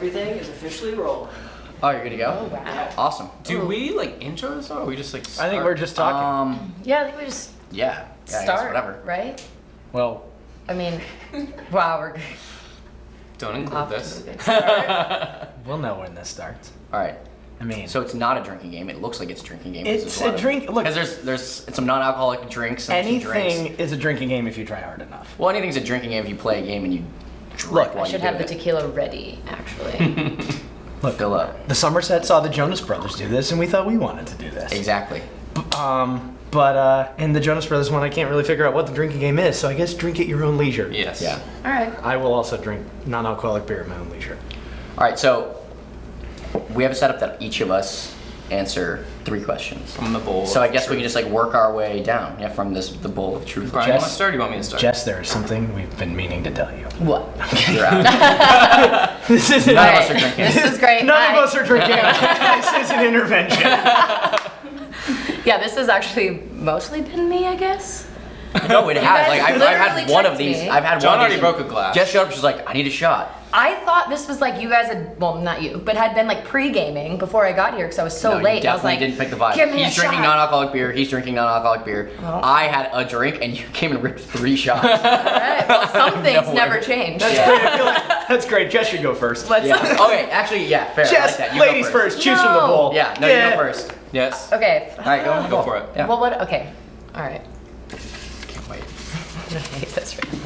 Everything is officially rolling. Oh, you're good to go? Oh, wow. Awesome. Do we like intro this or we just like start? I think we're just talking. Yeah, I think we just Yeah. I guess start, whatever. right? Well, I mean, wow, we're Don't include off to this. a good start. we'll know when this starts. All right. I mean, So it's not a drinking game. It looks like it's a drinking game. it's a drink. Look, Because there's some non-alcoholic drinks and some drinks. anything is a drinking game if you try hard enough. Well, anything's a drinking game if you play a game and you drink Look, while I should you have do the it. tequila ready, actually. Look, Fill up. the Somerset saw the Jonas Brothers do this, and we thought we wanted to do this. Exactly. But in the Jonas Brothers one, I can't really figure out what the drinking game is, so I guess drink at your own leisure. Yes. Yeah. All right. I will also drink non-alcoholic beer at my own leisure. All right, so we have a setup that each of us answer 3 questions. From the bowl. So of I guess we truth. can just like work our way down, from the bowl of truth. Brian, you want to Jess- start or do you want me to start? Jess, there is something we've been meaning to tell you. What? You're out. This isn't. None of All us are right. drinking. This is great. None Bye. of us are drinking. This is an intervention. Yeah, this has actually mostly been me, I guess. No, it has. guys Like I've literally had one of tricked these. me. I've had John one of already these. broke a glass. Jess showed up. She's like, I need a shot. I thought this was like you guys had, well, not you, but had been like pre-gaming before I got here because I was so No, you late. I was definitely like, didn't pick the vibe. give me He's a drinking shot. non-alcoholic beer. He's drinking non-alcoholic beer. Well. I had a drink, and you came and ripped 3 shots. All right, well, some things Nowhere. never change. That's Yeah. great. I feel like that's great. Jess should go first. Let's Yeah. Okay. Actually, yeah. Fair. I Jess, like that. You go ladies first. Choose from the No. bowl. Yeah. No, you go first. Yes. Okay. All right. Go on the Go bowl. for it. Yeah. Well, what? Okay. All right. Can't wait. I hate this right now.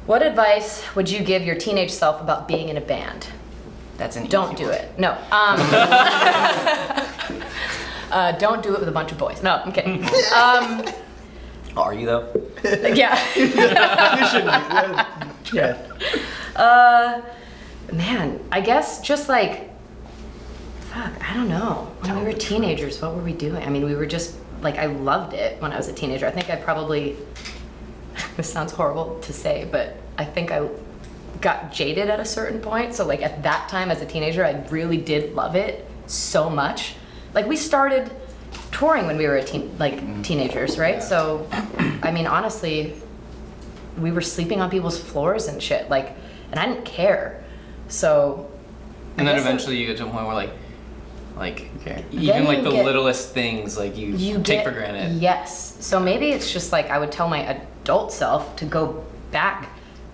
What advice would you give your teenage self about being in a band? That's an Don't easy do one. it. No. Don't do it with a bunch of boys. No, I'm kidding. Are you though? Yeah. You shouldn't. Yeah. Man, I guess just like, fuck, I don't know. When we were teenagers, what were we doing? I mean, we were just, like, I loved it when I was a teenager. I think I probably, this sounds horrible to say, but I think I got jaded at a certain point. So, like, at that time as a teenager, I really did love it so much. Like, we started touring when we were teenagers, right? Yeah. So, I mean, honestly, we were sleeping on people's floors and shit, like, and I didn't care. So, And I then guess eventually you get to a point where like Okay. even Then like you the get- littlest things like you take get- for granted. Yes. So maybe it's just like I would tell my adult self to go back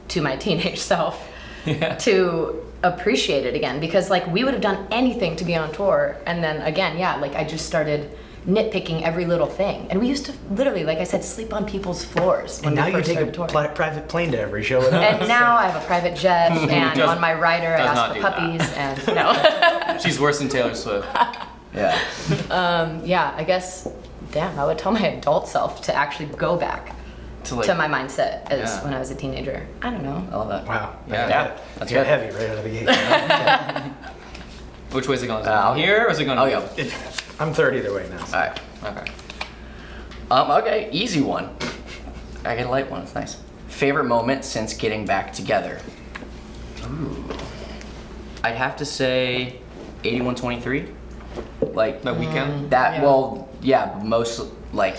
to my teenage self Yeah. to appreciate it again, because like we would have done anything to be on tour, and then again, yeah, like I just started nitpicking every little thing, and we used to literally, like I said, sleep on people's floors when And now we you first take a started touring. private plane to every show. With us. And now I have a private jet, and Does- on my rider I does ask not for do that. puppies, and no. She's worse than Taylor Swift. Yeah. Yeah, I guess, damn, I would tell my adult self to actually go back To like to my mindset as Yeah. when I was a teenager. I don't know. I love that. Wow. Yeah. Yeah. That's You're good. heavy right out of the gate. which way is it going? Is it I'll going here or is it going I'll here? go. I'm 30 either way now. All right. Okay. Okay, easy one. I get a light one. It's nice. Favorite moment since getting back together. Ooh. I'd have to say 8123. Like That weekend? that. Yeah. Well, yeah, most like.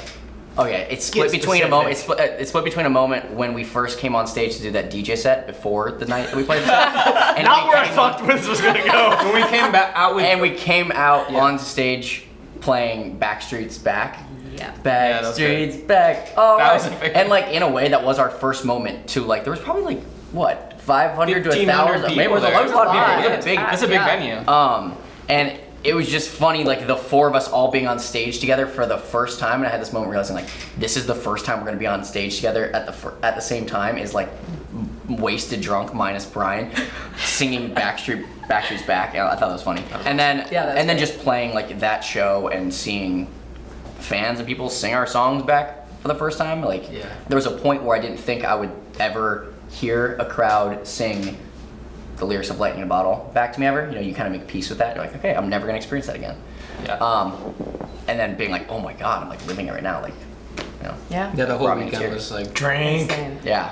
Oh yeah, it's split Get between a moment. specific. It's split between a moment when we first came on stage to do that DJ set before the night that we played the set, and Not we where I came- thought this was gonna go. When we came back out with and we came out Yeah. on stage playing Backstreet's Back. Yeah. that was Backstreet's Back. Oh, That was a big and like in a way that was our first moment to like. There was probably like what 500 to 1,500 1,000. Maybe it was a people lot of there. people. It Yeah, was a big. It's a big Yeah. venue. And it was just funny, like the 4 of us all being on stage together for the first time, and I had this moment realizing like this is the first time we're gonna be on stage together at the same time. Is like wasted drunk minus Brian singing Backstreet's Back. I thought that was funny. And then Yeah, that's and then great. just playing like that show and seeing fans and people sing our songs back for the first time. Like Yeah. there was a point where I didn't think I would ever hear a crowd sing the lyrics of Lightning in a Bottle back to me ever. You know, you kind of make peace with that. You're like, okay, I'm never gonna experience that again. Yeah. And then being like, oh my god, I'm like living it right now. Like, you know. Yeah. Yeah, the whole brought me weekend tears. was like Drink. Same. Yeah.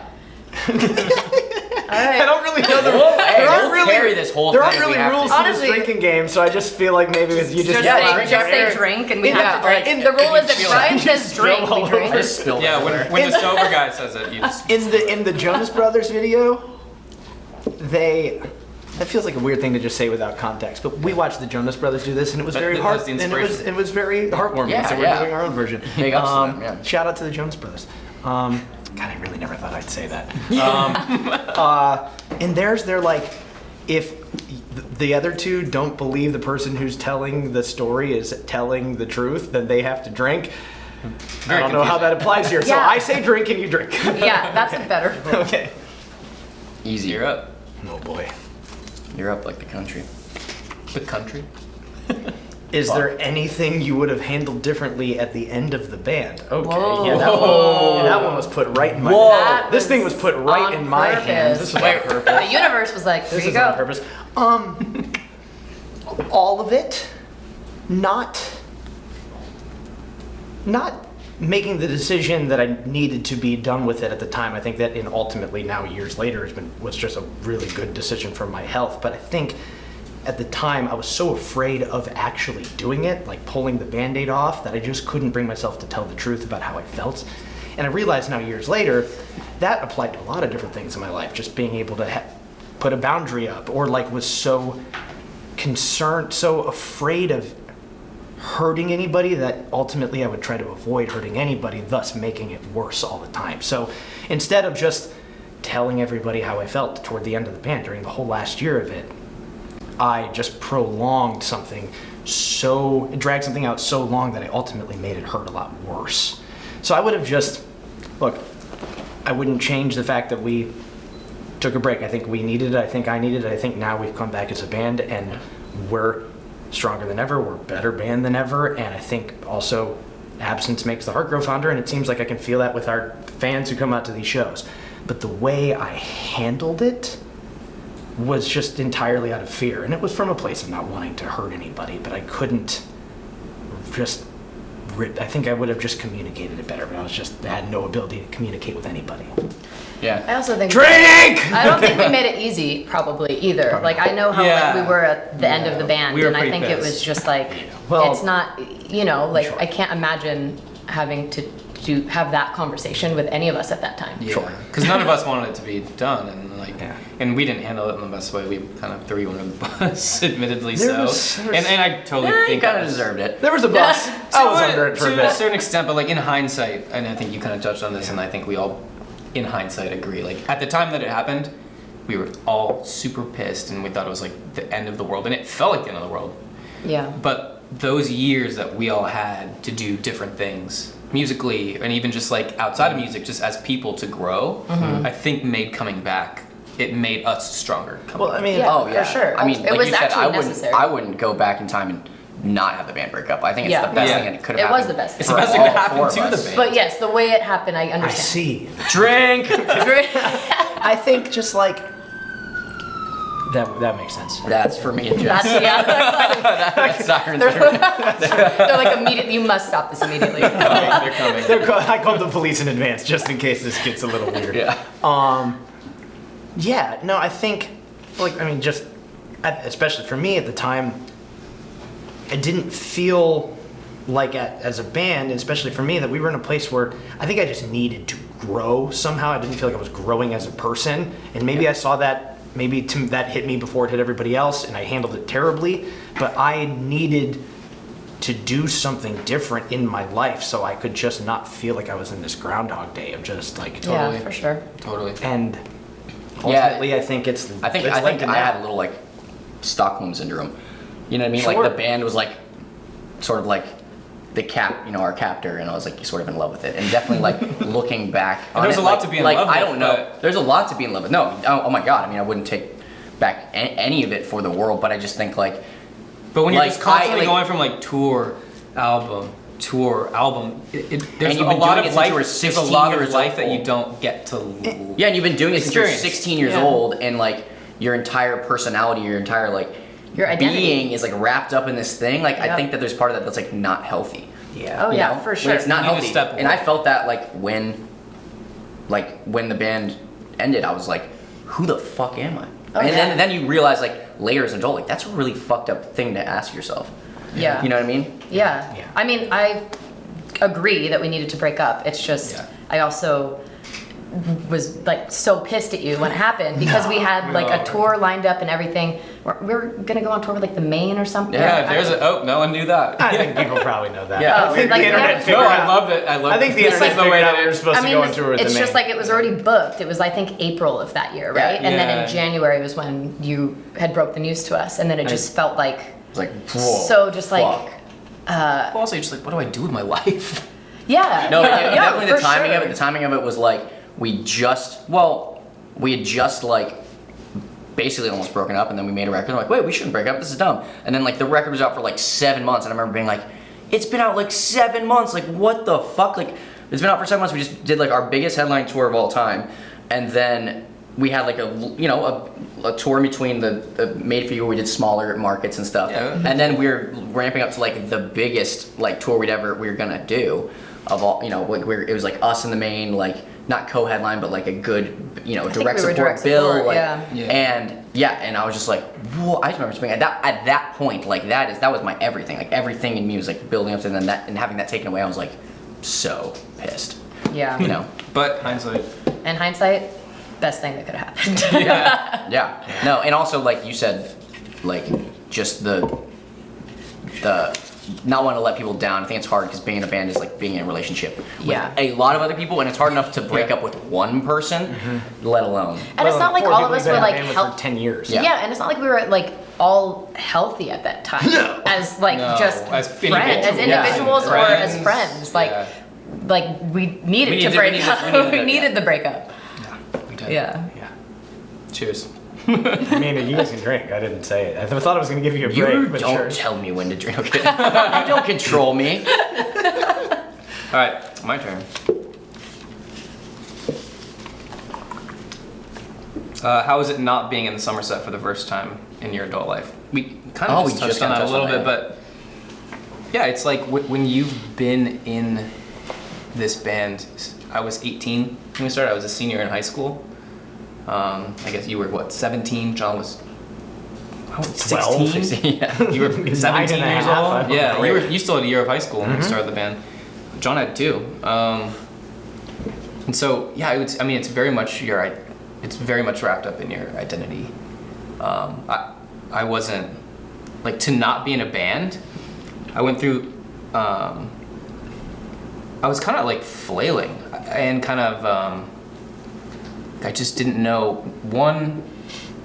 All right. I don't really know the Hey, there we'll aren't really carry this whole there thing. aren't really We have to. rules to this Honestly- drinking game, so I just feel like maybe you just Just, Yeah, say, drink just say after- drink, and we Yeah, have to drink. like, The rule is if feel Brian it. says drink, we drink. I just spilled yeah, everywhere. when the sober guy says it, you just in the Jonas Brothers video, they that feels like a weird thing to just say without context, but we watched the Jonas Brothers do this, and it was very That hard, was the and inspiration. it was very heartwarming. Yeah, so we're yeah. doing our own version. Big ups to them, yeah. Shout out to the Jonas Brothers. God, I really never thought I'd say that. And they're like, if the other two don't believe the person who's telling the story is telling the truth, then they have to drink. I don't know how that applies here. So Yeah. I say drink and you drink. Yeah, that's a better one. Okay. Easy. You're up. Oh boy. You're up like the country. The country. Is there anything you would have handled differently at the end of the band? Okay. Whoa. Yeah, that one was put right in my That This thing was put right on in my purpose. hands. This was on purpose. The universe was like, here This you is on go. purpose. All of it, not making the decision that I needed to be done with it at the time. I think that ultimately now years later was just a really good decision for my health. But I think at the time I was so afraid of actually doing it, like pulling the Band-Aid off, that I just couldn't bring myself to tell the truth about how I felt. And I realize now years later that applied to a lot of different things in my life. Just being able to put a boundary up, or like was so concerned, so afraid of hurting anybody that ultimately I would try to avoid hurting anybody, thus making it worse all the time. So instead of just telling everybody how I felt toward the end of the band during the whole last year of it, I just prolonged something dragged something out so long that I ultimately made it hurt a lot worse. So I would have just, look, I wouldn't change the fact that we took a break. I think we needed it. I think I needed it. I think now we've come back as a band and we're stronger than ever. We're a better band than ever. And I think also absence makes the heart grow fonder. And it seems like I can feel that with our fans who come out to these shows. But the way I handled it was just entirely out of fear. And it was from a place of not wanting to hurt anybody. But I couldn't just, I think I would have just communicated it better. But I had no ability to communicate with anybody. Yeah. I also think Drink! I don't think we made it easy, probably either. Probably. Like I know how Yeah. like, we were at the end of the band, We were and I pretty think it was pissed. just like Well, it's not, like sure. I can't imagine having to have that conversation with any of us at that time. Yeah. Because none of us wanted it to be done, and Yeah. and we didn't handle it in the best way. We kind of threw you under the bus, admittedly There so. was- and I totally You think kind that of was- deserved it. There was a bus. I was under it for a to a bit. certain extent, but like in hindsight, and I think you kind of touched on this, and I think we all, in hindsight, agree. Like at the time that it happened, we were all super pissed, and we thought it was like the end of the world, and it felt like the end of the world. Yeah. But those years that we all had to do different things musically, and even just like outside of music, just as people to grow, I think made coming back. It made us stronger. Well, I mean, Yeah. Oh yeah, for sure. I mean, It like was you said, actually necessary. I wouldn't go back in time and not have the band break up. I think it's Yeah. the best Yeah. thing that could have It happened. was the best thing. It's the best thing for that all happened four to of the us. band. But yes, the way it happened, I I understand. see. Drink. I think just like that makes sense. That's for me and Jess. That's yeah. That's sirens. They're like immediately. You must stop this immediately. They're coming. I called the police in advance just in case this gets a little weird. Yeah. Yeah, no, I think, like, I mean, just, especially for me at the time, I didn't feel like as a band, and especially for me, that we were in a place where I think I just needed to grow somehow. I didn't feel like I was growing as a person, and maybe I saw that, that hit me before it hit everybody else, and I handled it terribly, but I needed to do something different in my life so I could just not feel like I was in this Groundhog Day of just like, Yeah, for sure. Totally. and ultimately, I think it's. I think it's linked in I that. had a little like Stockholm syndrome. You know what I mean? Sure. Like the band was like sort of like the our captor, and I was like sort of in love with it, and definitely like looking back. On there's it, a lot like, to be in like, love I with, don't know. but- There's a lot to be in love with. No, oh my god. I mean, I wouldn't take back any of it for the world, but I just think like But when you're Like, just constantly like- going from like tour, album, there's And you've a been lot doing of it since life. you were There's a 16 lot of years life that you old. don't get to. yeah, and you've been doing it since you're Experience. 16 years Yeah. old, and like your entire personality, your entire like Your identity. being is like wrapped up in this thing. Like I Yep. think that there's part of that that's like not healthy. Yeah. Oh you yeah, know? for When sure. it's not You need to healthy. step And I away. felt that like when the band ended, I was like, who the fuck am I? Oh, and yeah. then you realize like later as an adult, like that's a really fucked up thing to ask yourself. Yeah. You know what I mean? Yeah. Yeah. I mean, I agree that we needed to break up. It's just, Yeah. I also was like so pissed at you when it happened because we had like a tour lined up and everything. We were gonna go on tour with like the Maine or something. Yeah, no one knew that. I think people probably know that. Yeah. I think Like, the internet yeah. figured No, out. I love it. I think the this internet is the way figured out that we were supposed to go on tour with it's the just Maine. like it was already booked. It was I think April of that year, right? And then in January was when you had broke the news to us, and then it just felt like It's like, whoa, so just like fuck. Well, also, you're just like, what do I do with my life? yeah. No, yeah, definitely the for timing sure. of it. The timing of it was like we had just like basically almost broken up, and then we made a record. I'm like, wait, we shouldn't break up. This is dumb. And then like the record was out for like 7 months, and I remember being like, it's been out like 7 months. Like what the fuck? Like it's been out for 7 months. We just did like our biggest headline tour of all time, and then we had like a tour in between the Made for You where we did smaller markets and stuff, Yeah. and then we were ramping up to like the biggest like tour we were gonna do of all, like it was like us in the main, like not co-headline but like a good direct we were support direct bill, support, like, yeah. and I was just like, whoa! I just remember just being at that point, like that was my everything, like everything in me was like building up to then that, and having that taken away, I was like so pissed, Yeah. But hindsight. And hindsight, best thing that could have happened. Yeah. No, and also like you said, like just the not wanting to let people down. I think it's hard because being in a band is like being in a relationship with Yeah. a lot of other people, and it's hard enough to break up with one person, let alone. And it's not like all of us were like for 10 years. Yeah, and it's not like we were like all healthy at that time as like just as friends, as individuals. individuals Yeah. or as friends. Like Yeah. like we needed to break up. We needed the breakup. We did. Yeah. Yeah. Cheers. I mean, you guys can drink. I didn't say it. I thought I was going to give you a You break, but don't sure. tell me when to drink. Okay? You don't control me. All right, my turn. How is it not being in the Somerset for the first time in your adult life? We kind of just touched on that a little bit, but yeah, it's like when you've been in this band. I was 18 when we started. I was a senior in high school. I guess you were what, 17? John was 16. 16, yeah. You were 17 9 and a years half, old. I Yeah, remember. you still had a year of high school when we started the band. John had 2. And so yeah, it's very much wrapped up in your identity. I wasn't like, to not be in a band. I went through. I was kind of like flailing and kind of. I just didn't know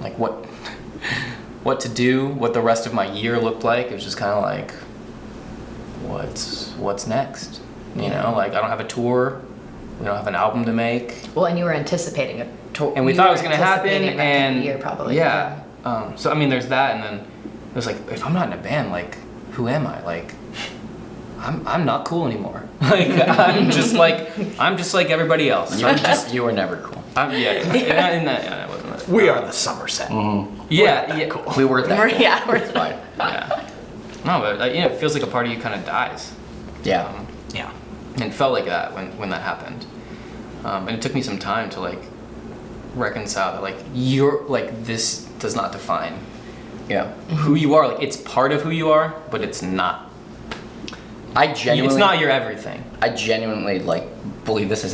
like what to do, what the rest of my year looked like. It was just kind of like, what's next? Like I don't have a tour, we don't have an album to make. Well, and you were anticipating a tour. And we thought it was gonna happen, anticipating that and year probably. yeah. So I mean, there's that, and then it was like, if I'm not in a band, like, who am I? Like, I'm not cool anymore. Like, I'm just like everybody else. You were never cool. I wasn't. We are the Somerset. Yeah. Cool. We were that. Cool. Yeah, we're It's fine. Yeah. No, but it feels like a part of you kind of dies. Yeah. Yeah. And it felt like that when that happened. And it took me some time to like reconcile that, like, you're like, this does not define Yeah. who you are. Like, it's part of who you are, but it's not. It's not your everything. I genuinely like believe this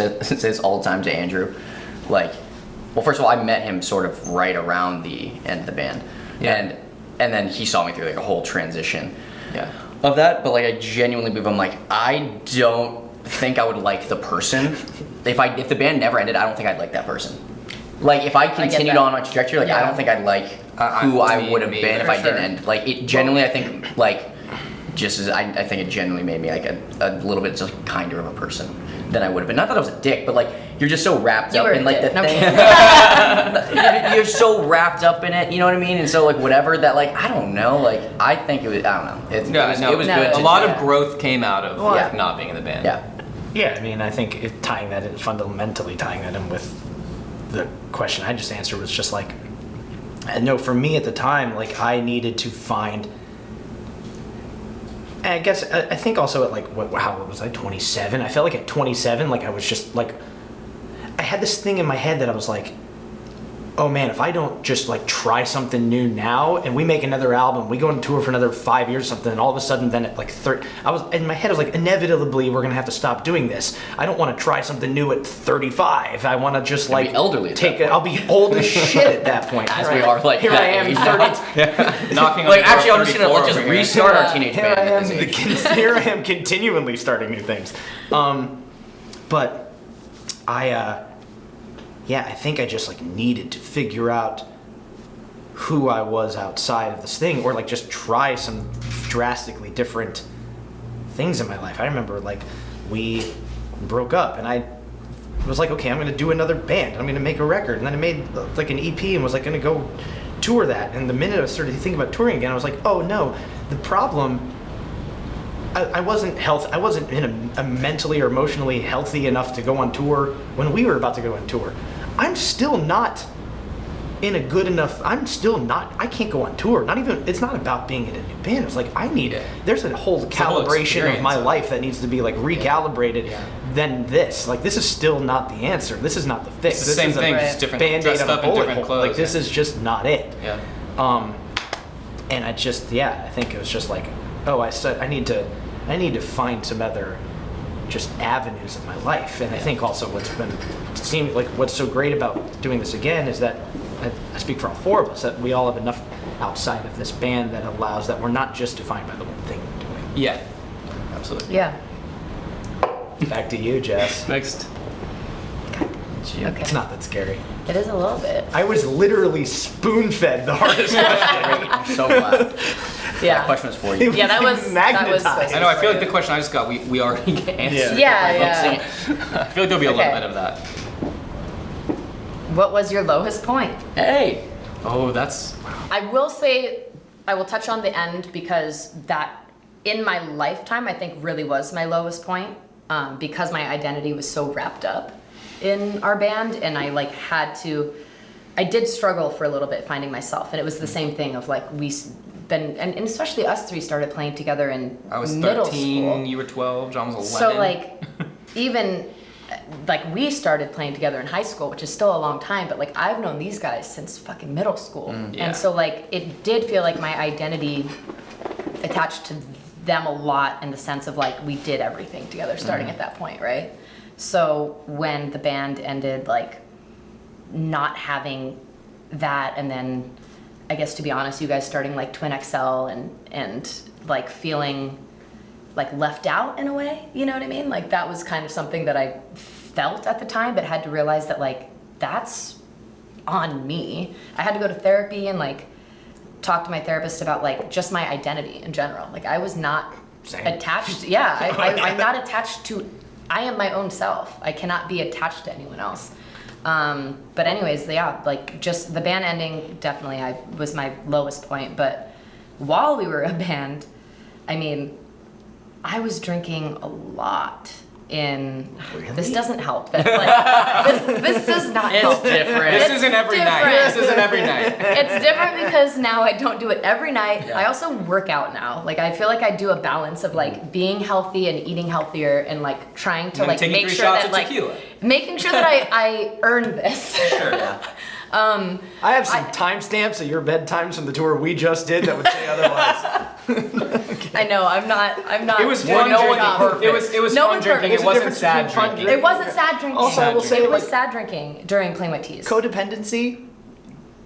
is all the time to Andrew. Like, well, first of all, I met him sort of right around the end of the band, Yeah. and then he saw me through like a whole transition Yeah. of that. But like, I genuinely believe, I'm like, I don't think I would like the person if the band never ended. I don't think I'd like that person. Like, if I continued that. on my trajectory, like, I don't think I'd like who I would have been if for I didn't sure. end. Like, it genuinely, I think, like, just as I think it genuinely made me like a little bit just kinder of a person than I would have been. Not that I was a dick, but like, you're just so wrapped You up were in a like the dick. No, thing. You're so wrapped up in it, you know what I mean? And so like, whatever that, like, I don't know, like, I think it was, I don't know. It was good. No, To, a lot yeah. of growth came out of Well, like, not being in the band. yeah. Yeah, I mean, I think fundamentally tying that in with the question I just answered was just like, I know for me at the time, like, I needed to find, and I guess, I think also at like, how old was I, 27? I felt like at 27, like, I was just like, I had this thing in my head that I was like, oh man, if I don't just like try something new now, and we make another album, we go on tour for another 5 years or something, and all of a sudden then at like 30, I was in my head, I was like, inevitably we're gonna have to stop doing this. I don't want to try something new at 35. I want to just like be elderly at that point. I'll be old as shit at that point. As we are, like, here that I am, age 30. Knocking on Like, the door actually, of I'm just gonna, 34 let's just over here. restart our teenage Here band I at am, this age. here I am continually starting new things. But I think I just like needed to figure out who I was outside of this thing, or like just try some drastically different things in my life. I remember like we broke up and I was like, okay, I'm gonna do another band. I'm gonna make a record. And then I made like an EP and was like gonna go tour that. And the minute I started to think about touring again, I was like, oh no, the problem, I wasn't in a mentally or emotionally healthy enough to go on tour when we were about to go on tour. I'm still not in a good enough, I can't go on tour. It's not about being in a new band. It's like, there's a whole calibration of my life that needs to be like recalibrated than this. Like, this is still not the answer. This is not the fix. It's the same thing, just different, Band-Aid dressed on a up in bullet different hole. clothes. Like, this is just not it. Yeah. And I just, I think it was just like, oh, I need to find some other just avenues of my life. And I think also what's so great about doing this again is that I speak for all four of us, that we all have enough outside of this band that allows that we're not just defined by the one thing we're doing. Yeah. Absolutely. Yeah. Back to you, Jess. Next. Okay. It's not that scary. It is a little bit. I was literally spoon-fed the hardest question. I'm so glad. Yeah. That question was for you. Yeah, that was magnetized. I know, I feel like the question I just got, we already answered. Yeah. I feel like there'll be a little Okay. bit of that. What was your lowest point? Hey. Oh, that's... I will say, I will touch on the end because that, in my lifetime, I think really was my lowest point, because my identity was so wrapped up in our band, and I did struggle for a little bit finding myself, and it was the same thing of like, and especially us three started playing together in I was middle 13, school. you were 12, John was 11. So like, even like we started playing together in high school, which is still a long time, but like I've known these guys since fucking middle school. Yeah. And so like it did feel like my identity attached to them a lot, in the sense of like we did everything together starting at that point, right? So when the band ended, like not having that, and then I guess, to be honest, you guys starting like Twin XL and like feeling like left out in a way, you know what I mean? Like that was kind of something that I felt at the time, but had to realize that like that's on me. I had to go to therapy and like talk to my therapist about like just my identity in general. Like I was not attached. I'm not attached to, I am my own self. I cannot be attached to anyone else. But anyways, like just the band ending definitely was my lowest point. But while we were a band, I mean, I was drinking a lot. This doesn't help. But like, this does not help. It's different. This isn't every night. This isn't every night. It's different because now I don't do it every night. Yeah. I also work out now. Like I feel like I do a balance of like being healthy and eating healthier, and like trying to And then like taking make 3 sure shots that of like tequila. making sure that I earn this. Sure. Yeah. I have some timestamps of your bedtimes from the tour we just did that would say otherwise. I know I'm not. It was doing fun no drinking. job. It was No fun one's drinking. perfect. It There's a wasn't difference sad between fun drinking. It wasn't sad drinking. Also, I will say, it was like- sad drinking during Playing with Tees. Codependency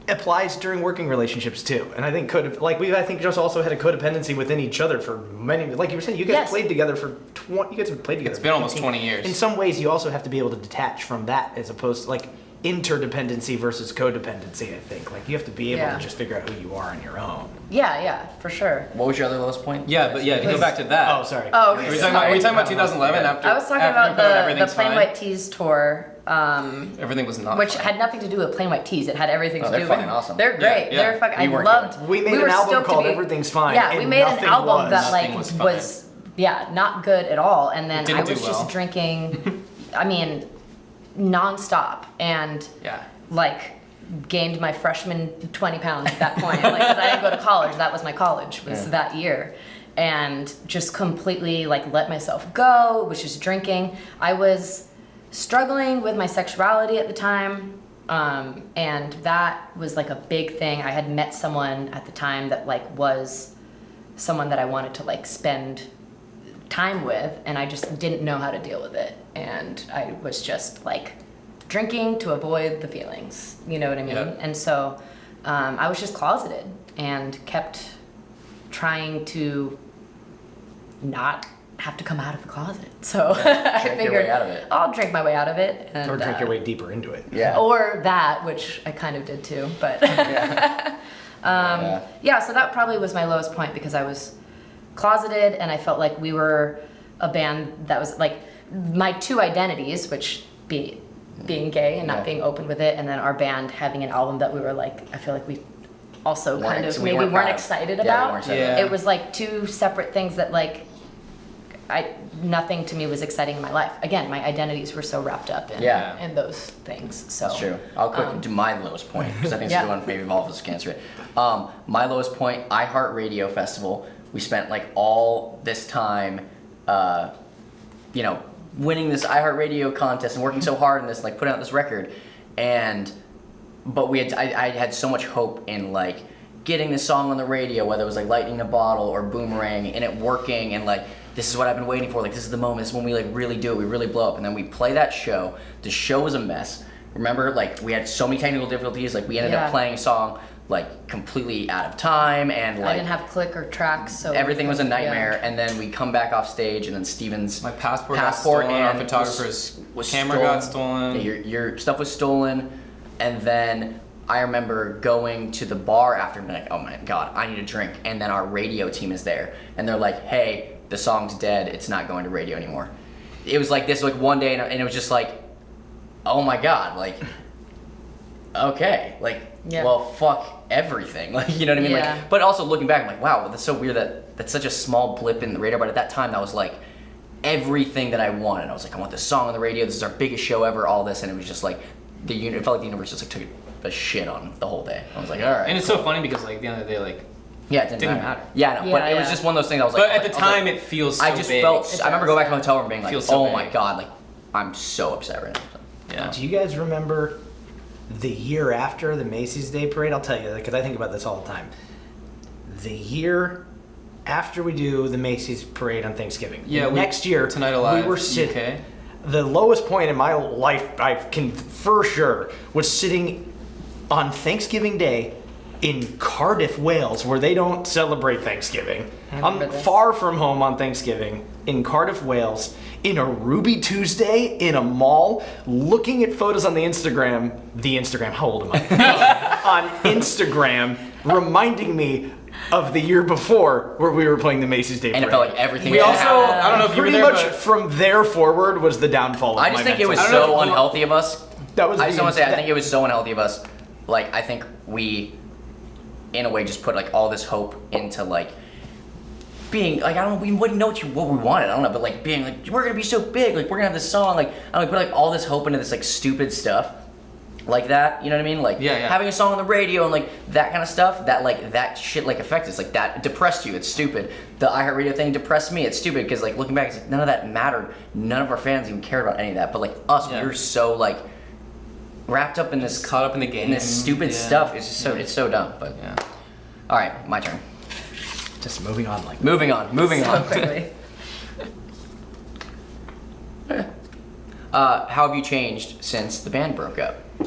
applies during working relationships too, and I think I think just also had a codependency within each other for many. Like you were saying, you guys Yes. played together for 20. You guys have played together. It's been almost 15. 20 years. In some ways, you also have to be able to detach from that, as opposed to like interdependency versus codependency. I think like you have to be able Yeah. to just figure out who you are on your own. Yeah, for sure. What was your other lowest point? Yeah, but to go back to that. Oh, sorry. Oh, Are okay. we talking about 2011 after? I was talking after about you put out the Everything's Plain Fine? White Tees tour. Everything was not Which fine. had nothing to do with Plain White Tees. It had everything Oh, to they're do fucking with. awesome. They're great. Yeah, yeah. They're fucking. We I weren't loved. good. We made were an album stoked to called be- Everything's Fine, Yeah, and we made an nothing album that was. like Nothing was fine. not good at all. And then Didn't I do was well. just drinking. I mean, nonstop, and Yeah. like gained my freshman 20 pounds at that point. Like, 'cause I didn't go to college. That was my college. Was that year. And just completely like let myself go, was just drinking. I was struggling with my sexuality at the time. And that was like a big thing. I had met someone at the time that like was someone that I wanted to like spend time with, and I just didn't know how to deal with it. And I was just like drinking to avoid the feelings, you know what I mean? Yep. And so I was just closeted and kept trying to not have to come out of the closet. So I Drink your figured way out of it. I'll drink my way out of it. And, Or drink your way deeper into it. Yeah. Or that, which I kind of did too, but Yeah. yeah, so that probably was my lowest point because I was closeted and I felt like we were a band that was like my two identities, which being gay and not Yeah. being open with it, and then our band having an album that we were like, I feel like we also kind of We maybe weren't weren't proud of. excited Yeah, we about. weren't excited Yeah. about It was like two separate things that like nothing to me was exciting in my life. Again, my identities were so wrapped up in Yeah. in those things. So That's true. I'll quickly do my lowest point because I think it's Yeah. the one maybe all of us can answer it. My lowest point, iHeartRadio Festival. We spent like all this time, winning this iHeartRadio contest and working so hard on this, like putting out this record, but I had so much hope in like getting this song on the radio, whether it was like Lightning in a Bottle or Boomerang, and it working, and like this is what I've been waiting for. Like this is the moment. This is when we like really do it. We really blow up, and then we play that show. The show was a mess. Remember, like we had so many technical difficulties. Like we ended Yeah. up playing a song like completely out of time, and I like didn't have click or tracks, so everything was a yeah. nightmare. And then we come back off stage, and then Steven's My passport got stolen, our photographer's camera got stolen. Yeah, your stuff was stolen, and then I remember going to the bar after and being like, oh my god, I need a drink. And then our radio team is there, and they're like, hey, the song's dead. It's not going to radio anymore. It was like this, like one day, and it was just like, oh my god, like, okay, like, Yeah. well, fuck everything, like, you know what I mean? Yeah. Like, but also looking back, I'm like, wow, that's so weird that that's such a small blip in the radar. But at that time, that was like everything that I wanted. I was like, I want this song on the radio. This is our biggest show ever. All this, and it was just like it felt like the universe just like took a shit on the whole day. I was like, all right. And it's so funny because like at the end of the day, like, Yeah, it didn't matter. Yeah, no, but Yeah, it was yeah. just one of those things. I was like, but at I the was time like, it feels so I just big. felt. I remember going back to my does, hotel room being like, Feels so oh my big. god, like I'm so upset right now. Yeah. Do you guys remember the year after the Macy's Day Parade? I'll tell you, because I think about this all the time. The year after we do the Macy's Parade on Thanksgiving. Yeah, next year, Tonight Alive, we were sitting. UK. The lowest point in my life, I can for sure, was sitting on Thanksgiving Day in Cardiff, Wales, where they don't celebrate Thanksgiving. I I'm remember this. far from home on Thanksgiving in Cardiff, Wales, in a Ruby Tuesday in a mall, looking at photos on the Instagram, how old am I? On Instagram, reminding me of the year before where we were playing the Macy's Day And Parade. it felt like everything. We was also, happening. I don't know if you were pretty there, much but- from there forward was the downfall of I just my think it was mental I don't know so if- unhealthy of us. That was I just the- want to say, I that- think it was so unhealthy of us. Like, I think we, in a way, just put like all this hope into like being like, I don't know, we wouldn't know what we wanted. I don't know, but like being like, we're gonna be so big, like we're gonna have this song, like I don't know, we put like all this hope into this like stupid stuff, like that. You know what I mean? Like Yeah, yeah. having a song on the radio and like that kind of stuff. That like that shit like affects us. Like that depressed you. It's stupid. The iHeartRadio thing depressed me. It's stupid because like looking back, it's like none of that mattered. None of our fans even cared about any of that. But like us, Yeah. we were so like wrapped up in this Caught up in the game. in this stupid Yeah. stuff. It's just so it's so dumb. But Yeah. all right, my turn. Just moving on like Moving on. so on. quickly. How have you changed since the band broke up? I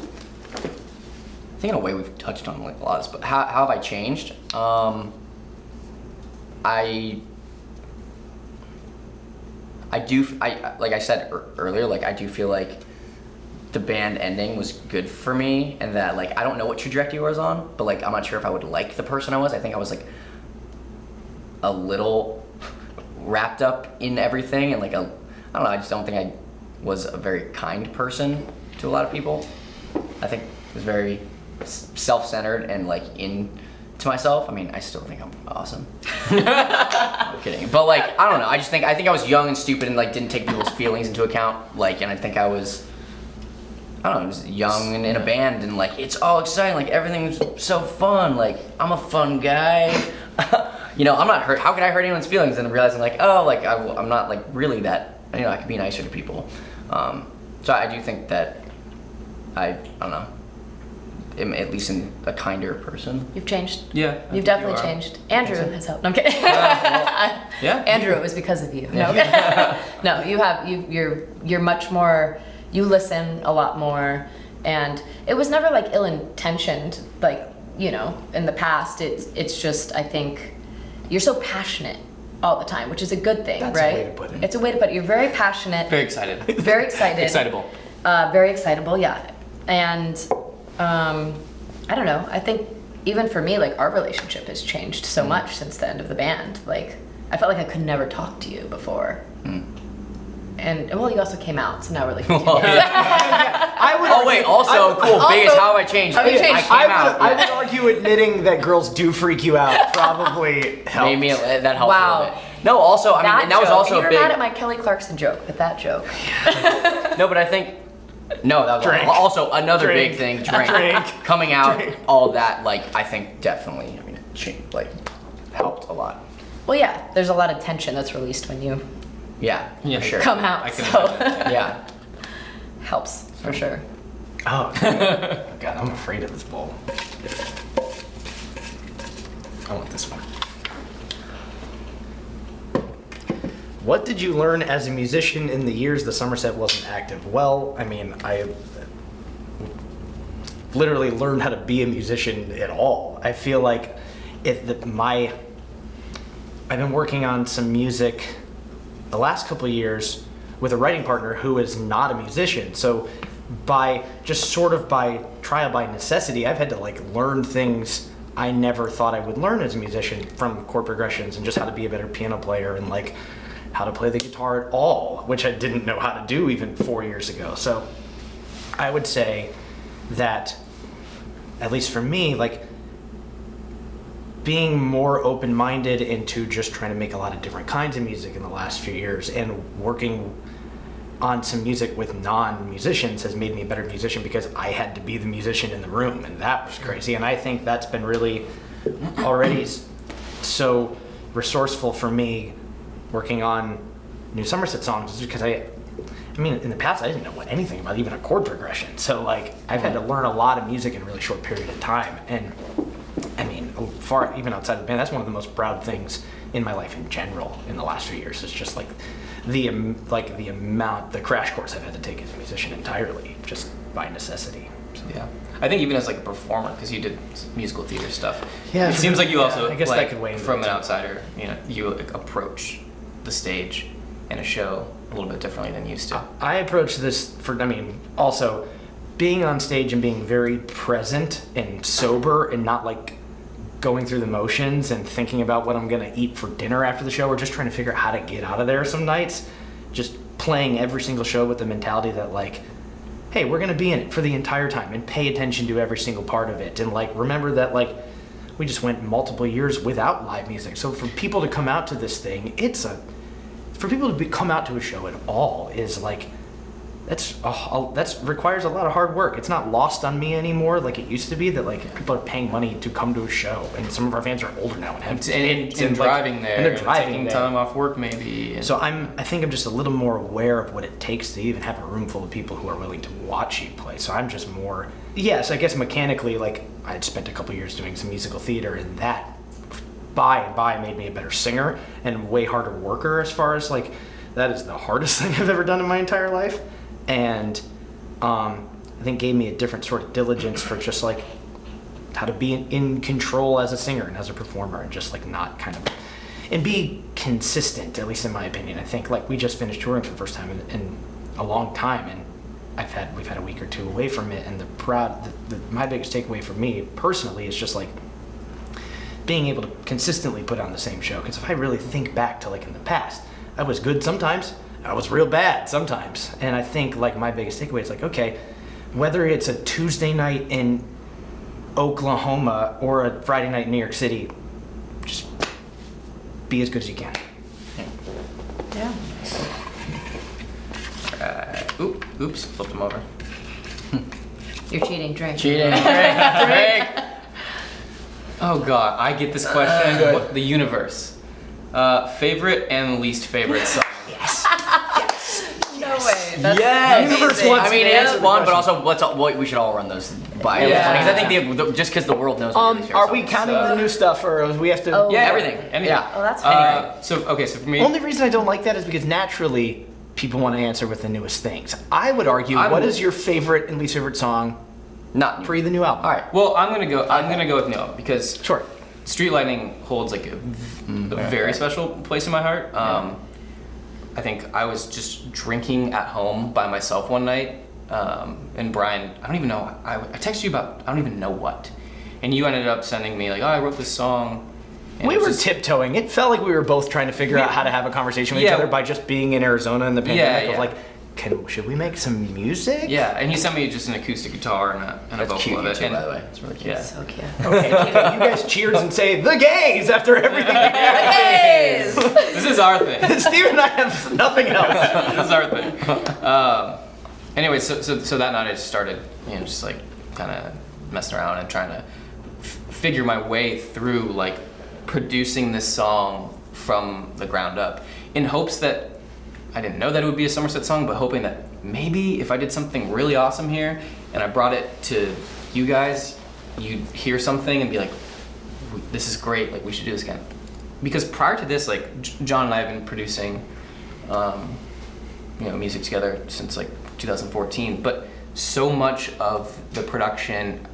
think in a way we've touched on like a lot of this, but how have I changed? I like I said earlier, like I do feel like the band ending was good for me, and that like I don't know what trajectory I was on, but like I'm not sure if I would like the person I was. I think I was like a little wrapped up in everything, and like I don't know. I just don't think I was a very kind person to a lot of people. I think I was very self-centered and like into myself. I mean, I still think I'm awesome. I'm kidding, but like I don't know. I think I was young and stupid and like didn't take people's feelings into account. Like, and I think I was I was young and in a band and like it's all exciting. Like everything's so fun. Like I'm a fun guy. You know, I'm not hurt. How could I hurt anyone's feelings? And realizing like, oh, like I'm not like really that. You know, I could be nicer to people. So I do think that I don't know. am at least a kinder person. You've changed. Yeah. I You've think definitely you are. changed. Andrew has helped. No, I'm kidding. Yeah. Andrew, it was because of you. No, no, you're much more. You listen a lot more, and it was never like ill-intentioned. Like, you know, in the past, it's just, I think you're so passionate all the time, which is a good thing, That's right? a way to put it. It's a way to put it. You're very passionate. Very excited. Very excited. Excitable. Very excitable, yeah. And I don't know. I think even for me, like, our relationship has changed so much since the end of the band. Like, I felt like I could never talk to you before. And well, you also came out, so now we're like. Oh wait, also cool. Biggest how I changed. How you changed. I came out. I would argue admitting that girls do freak you out probably helps. Made me that helped Wow. a little bit. No, also I mean, and that was joke. also And a you were big. mad at my Kelly Clarkson joke, but that joke. No, but I think no, that was Drink. also another Drink. big thing. Drink, Drink. coming out, Drink. all that. Like I think definitely. I mean, it changed, like helped a lot. Well, yeah. There's a lot of tension that's released when you Yeah, Yeah. for sure. come out, I can so imagine. Yeah. helps for sure. Oh, God, I'm afraid of this bowl. I want this one. What did you learn as a musician in the years the Somerset wasn't active? Well, I mean, I literally learned how to be a musician at all. I feel like I've been working on some music the last couple of years with a writing partner who is not a musician. So by trial by necessity, I've had to like learn things I never thought I would learn as a musician, from chord progressions and just how to be a better piano player and like how to play the guitar at all, which I didn't know how to do even 4 years ago. So I would say that, at least for me, like being more open-minded into just trying to make a lot of different kinds of music in the last few years and working on some music with non-musicians has made me a better musician, because I had to be the musician in the room, and that was crazy. And I think that's been really already so resourceful for me working on new Somerset songs, is because I mean, in the past I didn't know anything about even a chord progression. So like I've had to learn a lot of music in a really short period of time. And I mean, far even outside of the band, that's one of the most proud things in my life in general in the last few years. Is just like the amount, the crash course I've had to take as a musician entirely, just by necessity. So, Yeah. I think even as like a performer, because you did musical theater stuff. Yeah, It seems like you also, I guess that like, could weigh into from it an too. outsider, you know, you like, approach the stage and a show a little bit differently than you used to. I approach this also being on stage and being very present and sober and not like going through the motions and thinking about what I'm gonna eat for dinner after the show, or just trying to figure out how to get out of there some nights. Just playing every single show with the mentality that like, hey, we're gonna be in it for the entire time and pay attention to every single part of it. And like, remember that like, we just went multiple years without live music. So for people to come out to this thing, for people to come out to a show at all is like, that's requires a lot of hard work. It's not lost on me anymore like it used to be, that like people are paying money to come to a show, and some of our fans are older now and have And kids like, driving there, and and they're driving taking there. time off work maybe. And So I think I'm just a little more aware of what it takes to even have a room full of people who are willing to watch you play. So I'm just more, yes, I guess mechanically, like I'd spent a couple years doing some musical theater, and that by and by made me a better singer and way harder worker, as far as like, that is the hardest thing I've ever done in my entire life. And I think gave me a different sort of diligence for just like how to be in control as a singer and as a performer, and just like not kind of, and be consistent, at least in my opinion. I think like we just finished touring for the first time in a long time, and we've had a week or two away from it, and my biggest takeaway for me personally is just like being able to consistently put on the same show. Because if I really think back to like in the past, I was good sometimes, I was real bad sometimes. And I think like my biggest takeaway is like, okay, whether it's a Tuesday night in Oklahoma or a Friday night in New York City, just be as good as you can. Yeah. Oops, flipped him over. You're cheating. Drink. Cheating. Drink. Oh God, I get this question. What, the universe. Favorite and least favorite song. No way. That's Yes. amazing. I mean, Answer it's the fun, but question. also what we should all run those by. Yeah. Because I think just because the world knows. what really Are we favorite counting song is. the new stuff, or we have to? Oh. Yeah, Everything. Anything. Yeah. Oh, that's funny. So for me, Only reason I don't like that is because naturally people want to answer with the newest things. I would argue, what is your favorite and least favorite song Not pre the new album? All right. well, I'm gonna go with no because Sure. Street Lightning holds like a very special place in my heart. I think I was just drinking at home by myself one night, and Brian, I don't even know, I texted you about, I don't even know what, and you ended up sending me like, oh, I wrote this song. And We it was were just- tiptoeing. It felt like we were both trying to figure out how to have a conversation with each Yeah. other by just being in Arizona in the pandemic. Yeah. Of like, should we make some music? Yeah, and he sent me just an acoustic guitar and a That's vocal cute, of you it. two, and- by the way. It's really cute. Yeah. So cute. Okay, you guys cheers and say the gays after everything. Yes! This is our thing. Steve and I have nothing else. This is our thing. Anyway, so that night I just started, just like kind of messing around and trying to figure my way through like producing this song from the ground up in hopes that I didn't know that it would be a Somerset song, but hoping that maybe if I did something really awesome here and I brought it to you guys, you'd hear something and be like, this is great, like we should do this again. Because prior to this, like John and I have been producing music together since like 2014, but so much of the production,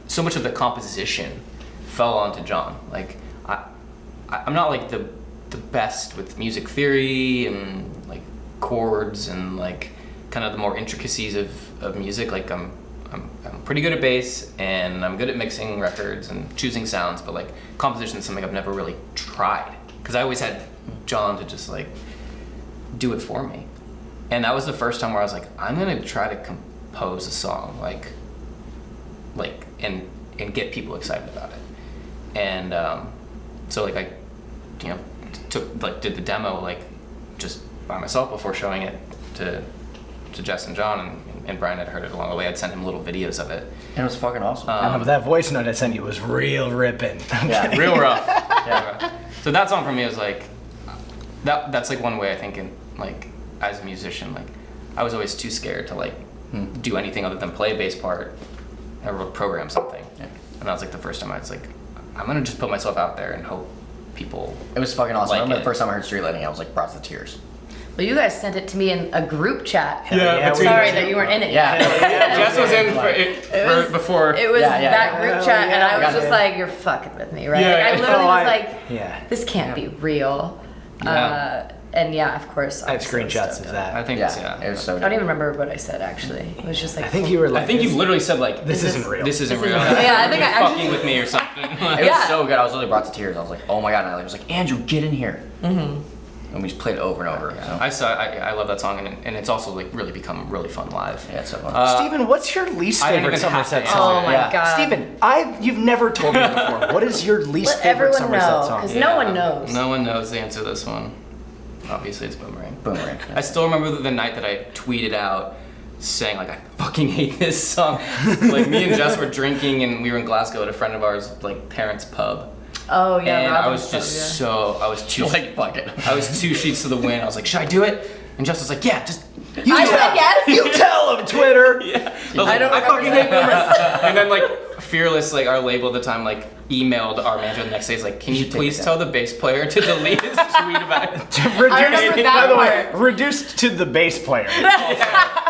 so much of the composition fell onto John. Like I'm not like the best with music theory and like chords and like kind of the more intricacies of music. Like I'm pretty good at bass and I'm good at mixing records and choosing sounds, but like composition is something I've never really tried because I always had John to just like do it for me. And that was the first time where I was like, I'm gonna try to compose a song like and get people excited about it. And so like I did the demo like just by myself before showing it to Jess and John, and Brian had heard it along the way. I'd sent him little videos of it. And it was fucking awesome. I know, that voice note I sent you was real ripping. Yeah. Real rough. Yeah. So that song for me was like that's like one way I think in like as a musician, like I was always too scared to like do anything other than play a bass part or program something. Yeah. And that was like the first time I was like, I'm gonna just put myself out there and hope people. It was fucking awesome. Like I remember it. the first time I heard Street Lightning, I was like brought to tears. Well, you guys sent it to me in a group chat. Yeah, between Sorry the that two. you weren't in it. Yeah. Jess was in was- before. It was Yeah, yeah, that yeah. group chat, and I was Got just it. like, "You're fucking with me, right?" Yeah, Like, I yeah. literally Oh, was I- like, yeah. "This can't be real." Yeah. And yeah, of course. I have was so screenshots stoked of on it. I think Yeah. It was so I don't even remember what I said actually. It was just like I think you were like, I think you literally said like this isn't real. This isn't This real. isn't real. Yeah, I think You're I actually- fucking with me or something. It Yeah. was so good. I was literally brought to tears. I was like, oh my god. And I was like, Andrew, get in here. Mm-hmm. And we just played it over and over. So. I love that song, and it's also like really become really fun live. Yeah, it's so fun. Steven, what's your least I didn't favorite even have Somerset to song? Oh my Yeah. god. Steven, you've never told me before. What is your least Let favorite everyone Somerset know, song? 'cause no one knows. No one knows the answer to this one. Obviously, it's Boomerang. Boomerang. I still remember the night that I tweeted out saying like I fucking hate this song. Like me and Jess were drinking and we were in Glasgow at a friend of ours like parents' pub. Oh yeah. And I Robin's was just Pub, I was too You're like, fuck it. I was 2 sheets to the wind. I was like, should I do it? And Jess was like, yeah, just You I tell- said yes. You tell him, Twitter. yeah. I don't I remember fucking hate that. Boomers. And then like Fearless, like our label at the time, like emailed our manager the next day. He's like, can you take please it tell the bass player to delete his tweet about it? remember that by the way, part. reduced to the bass player.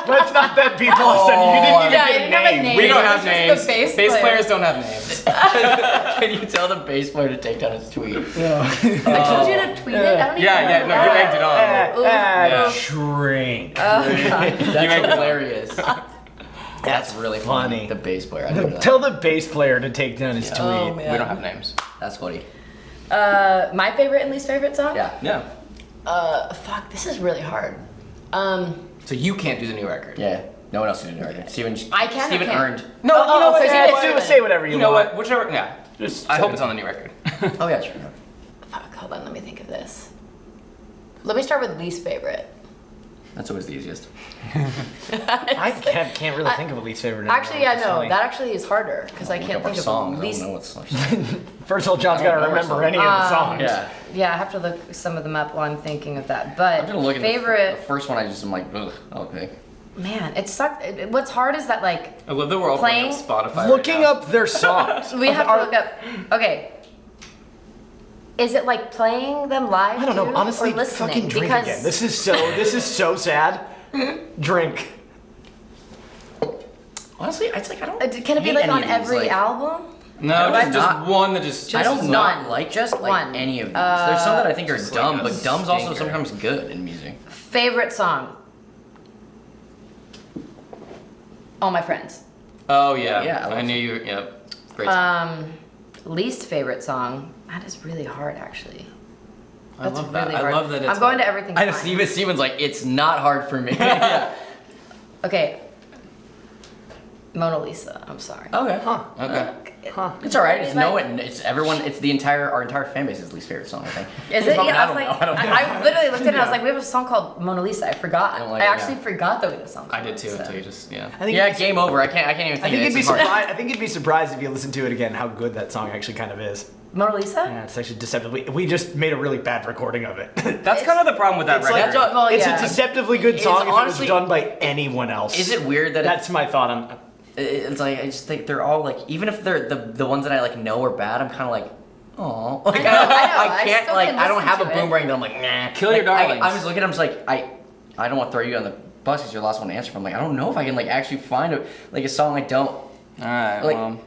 Let's not that people all said you didn't even Yeah, I get didn't have a named. name. We don't It have was just names. the bass Bass player. players don't have names. Can you tell the bass player to take down his tweet? I told you to tweet it. I don't even Yeah, no, you egged it on. Ah, drink. That's hilarious. That's really funny. funny. The bass player. I didn't know that. Tell the bass player to take down his tweet. Oh man. We don't have names. That's funny. My favorite and least favorite song? Yeah. Yeah. Fuck, this is really hard. So you can't do the new record. Yeah. No one else can do the record. Steven, I can or Steven can't? earned. No, Oh, you know oh, what? so you Yeah, did Say whatever you, you know want. what? Whichever. Yeah. Just I say hope it. it's on the new record. Oh yeah, sure. Fuck, hold on, let me think of this. Let me start with least favorite. That's always the easiest. I can't really think of a least favorite anymore, Actually, yeah, which is no, funny. that actually is harder because I can't think of songs. a least. I don't know what songs. First of all, John's got to know our remember song. any of the songs. Yeah. Yeah, I have to look some of them up while I'm thinking of that. But I'm gonna look at favorite, the first one. I just am like, ugh, okay. man, it sucks. What's hard is that like I love that we're all playing Playing- up Spotify. Looking right now. up their songs. we have to look up. Okay. Is it like playing them live? I don't know. too, Honestly, or listening? fucking drink because again. This is so sad. Drink. Honestly, it's like I don't. Can it be hate like any on of these, every like- album? No, I just not- one that just. I Just don't not one. like Just like one. any of these. There's some that I think are just like dumb, a but dumb's also stinker. sometimes good in music. Favorite song? All My Friends. Oh yeah. Yeah, I love I knew you. Yep. Great. Song. Least favorite song? That is really hard, actually. I That's love that. really I hard. love that. It's I'm going to hard. Everything's I know Fine. Steven's like, it's not hard for me. Yeah. Okay. Mona Lisa. I'm sorry. Okay. Huh. Okay. Huh. It's all right. It's no Like- one. It's everyone. It's our entire fan base's least favorite song. I think. Is it? I mean, Yeah, I don't know. I don't know. I literally looked at it and I was like, we have a song called Mona Lisa. I forgot. I don't like I it, actually yeah. forgot that we had a song called I did too Mona until Lisa. you just yeah. I think Yeah, you'd be- game over. I can't even I think think of it. you'd be It's hard. surprised. I think you'd be surprised if you listen to it again how good that song actually kind of is. Mona Lisa? Yeah, it's actually deceptively. We just made a really bad recording of it. That's kind of the problem with that It's record. like That's Well, it's yeah. a deceptively good It's song if honestly- it was done by anyone else. Is it weird that That's my thought on. it's like I just think they're all like, even if they're the ones that I like know are bad, I'm kind of like, oh, like I know, I can't still like can I don't listen have a to it. boomerang that I'm like, nah. Kill your Like, darlings. I was looking, I'm just like I don't want to throw you on the bus because you're the last one to answer. But I'm like, I don't know if I can like actually find a song I don't All right. like. Well,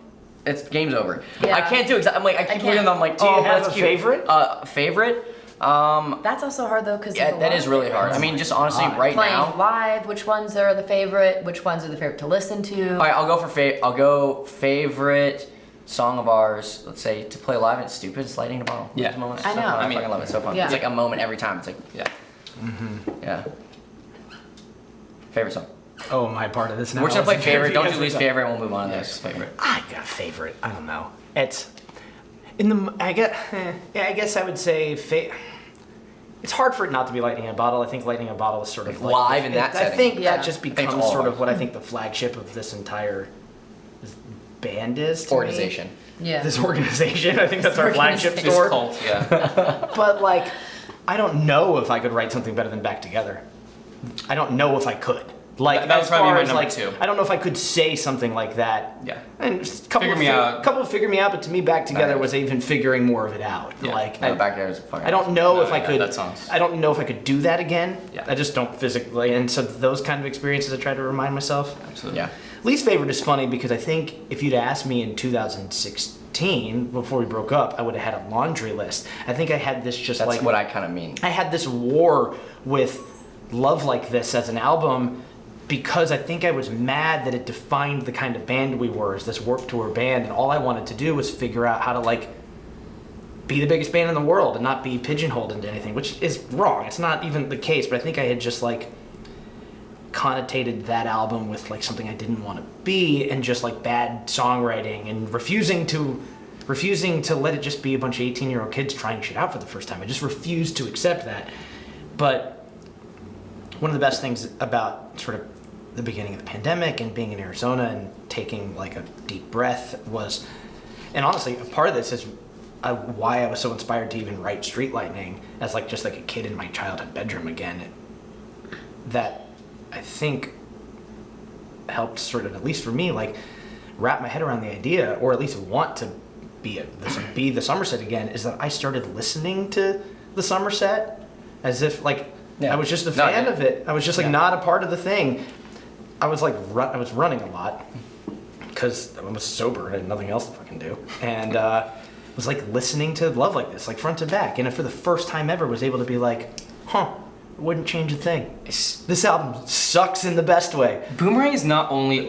It's game's over. Yeah. I can't do it. I'm like I keep looking at them. I'm like, Do you oh, have that's a cute. favorite? Favorite? That's also hard though because Yeah, that is really hard. I mean, just honestly, God. right playing now. live. Which ones are the favorite? Which ones are the favorite to listen to? All right, I'll go for I'll go favorite song of ours. Let's say to play live. It's stupid. It's Lighting the Bottle. Yeah. It's a moment. I It's so know. fun. I I mean, fucking love it. It's so fun. yeah. It's like a moment every time. It's like yeah. yeah. Favorite song. Oh, my part of this now. We're just gonna play is- favorite. Don't do because least it's a- favorite. We'll move on to Yes, this. favorite. I got a favorite. I don't know. It's in the. I guess I would say. It's hard for it not to be Lightning in a Bottle. I think Lightning in a Bottle is sort of like Live in that I setting. think Yeah. that just think it's becomes all sort of live. what I think the flagship of this entire band is. To me. Organization. Yeah. This organization. I think that's our flagship Organization. store. Cult. Yeah. But like, I don't know if I could write something better than Back Together. I don't know if I could. Like, That would as probably be far my as number like, two. I don't know if I could say something like that. Yeah. And just a couple Figure of Me Out. couple of Figure Me Out, but to me, Back Together Right. was even figuring more of it out. Yeah. Like, No, back there is fucking. I don't know No, if I yeah, could. that sounds- I don't know if I could do that again. Yeah. I just don't physically, and so those kind of experiences, I try to remind myself. Absolutely. Yeah. Least favorite is funny because I think if you'd asked me in 2016 before we broke up, I would have had a laundry list. I think I had this just That's like what I kind of mean. I had this war with Love Like This as an album because I think I was mad that it defined the kind of band we were as this Warped Tour band, and all I wanted to do was figure out how to like be the biggest band in the world and not be pigeonholed into anything, which is wrong. It's not even the case, but I think I had just like connotated that album with like something I didn't want to be, and just like bad songwriting and refusing to let it just be a bunch of 18-year-old kids trying shit out for the first time. I just refused to accept that. But one of the best things about sort of the beginning of the pandemic and being in Arizona and taking like a deep breath was, and honestly, a part of this is why I was so inspired to even write Street Lightning as like just like a kid in my childhood bedroom again. That I think helped sort of, at least for me, like wrap my head around the idea, or at least want to be the Somerset again, is that I started listening to the Somerset as if like Yeah. I was just a No, fan yeah. of it. I was just like Yeah. not a part of the thing. I was like I was running a lot because I was sober. I had nothing else to fucking do, and was like listening to Love Like This, like front to back, and for the first time ever was able to be like, huh, wouldn't change a thing. This album sucks in the best way. Boomerang is not only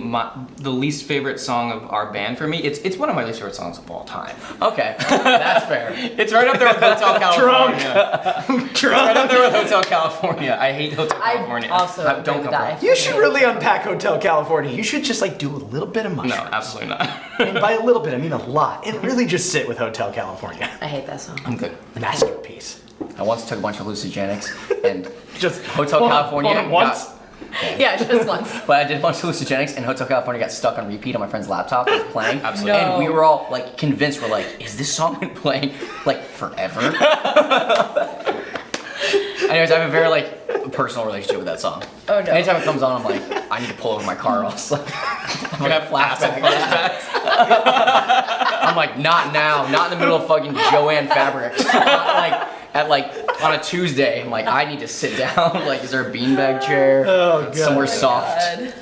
the least favorite song of our band for me. It's one of my least favorite songs of all time. Okay, that's fair. It's right up there with Hotel California. It's right up there with Hotel California. I hate Hotel I California. also Don't agree with come that. You should really unpack Hotel California. You should just like do a little bit of No, mushrooms. absolutely not. And by a little bit, I mean a lot. And really just sit with Hotel California. I hate that song. I'm good. Masterpiece. I once took a bunch of hallucinogenics and Just Hotel hold on, California hold on, once. got- Yeah, just once. But I did a bunch of hallucinogenics, and Hotel California got stuck on repeat on my friend's laptop. It was playing. Absolutely. And we were all like convinced. We're like, is this song been playing like forever? Anyways, I have a very like personal relationship with that song. Oh, no. Anytime it comes on, I'm like, I need to pull over my car. Or else, like, I'm gonna have flashbacks. I'm like, not now, not in the middle of fucking Joanne Fabrics. Like on a Tuesday. I'm like, I need to sit down. Like, is there a beanbag chair? Oh, God. Somewhere soft.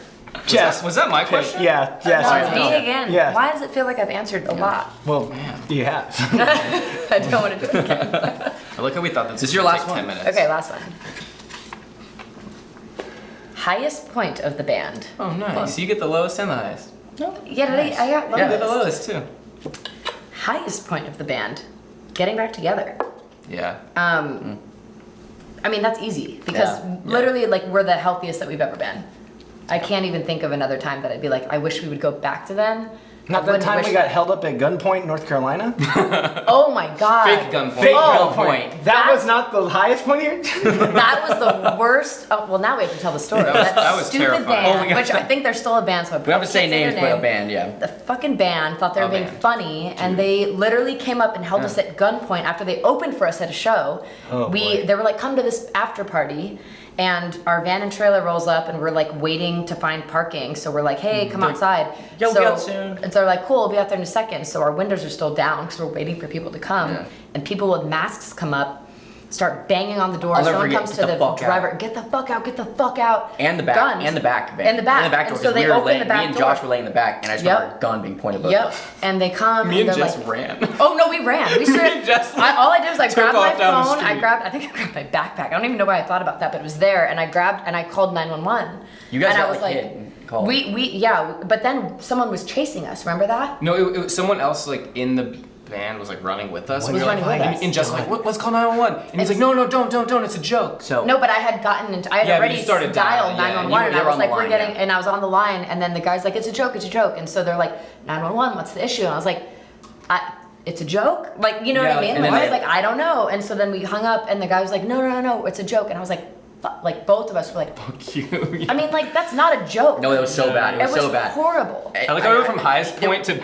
Jess, Was that my question? Yeah, yes. No, I it's know. me again. Yeah. Why does it feel like I've answered a lot? Well, you have. I don't want to do it again. I like how we thought this Is was your gonna last take one? 10 minutes. Okay, last one. Highest point of the band. Oh, nice. You get the lowest and the highest. Yeah, did I got Yeah, the lowest. lowest too. Highest point of the band. Getting back together. Yeah. I mean, that's easy because Yeah. literally, like, we're the healthiest that we've ever been. I can't even think of another time that I'd be like, I wish we would go back to then. Not I that wouldn't time wish- we got held up at gunpoint in North Carolina? Oh my god. Fake gunpoint. Fake Oh, gunpoint. That that's- was not the highest point here? That was the worst. Oh, well, now we have to tell the story. That was stupid terrifying. band, Oh my God. which I think they're still a band, so I We have to say can't their names, but a name. band, yeah. The fucking band thought they were A being band. funny, and they literally came up and held us at gunpoint after they opened for us at a show. Oh, boy. They were like, come to this after party, and our van and trailer rolls up, and we're like waiting to find parking. So we're like, hey, come outside. "Yo, so, be out soon." And so they're like, cool, we'll be out there in a second. So our windows are still down because we're waiting for people to come, Yeah. and people with masks come up. Start banging on the door. I'll never Someone forget, comes "Get to the the fuck driver. out." Get the fuck out! Get the fuck out! And the back, Guns. and the back, And the back. door. And 'Cause so they we were opened laying, the back me and door. Josh were laying in the back, and I just Yep. remember a gun being pointed both Yep. of us. And they come. Me and they're Jess like, ran. oh no, we ran. We straight. Jess All I did was I took grabbed my off down the phone. I street. think I grabbed my backpack. I don't even know why I thought about that, but it was there. And I called 911. You guys and got I was like like, hit and called. yeah. But then someone was chasing us. Remember that? No, it was someone else like in the van was like running with us. Was we were running like, with and, us. and Jess was like, let's call 911. And he's like, no, don't, it's a joke. So No, but I had gotten into. I had Yeah, but already you started dialed dialing, yeah, 911, and you I were was on the like, we're line, getting, yeah. and I was on the line, and then the guy's like, it's a joke, and so they're like, 911, what's the issue? And I was like, it's a joke, like, you know Yeah, what I mean? and Like, then I was they- like, I don't know, and so then we hung up, and the guy was like, no, it's a joke, and I was like, like both of us were like, Fuck you. I mean, like that's not a joke. no, it was so bad. It was so bad. horrible. I like how we went from highest point to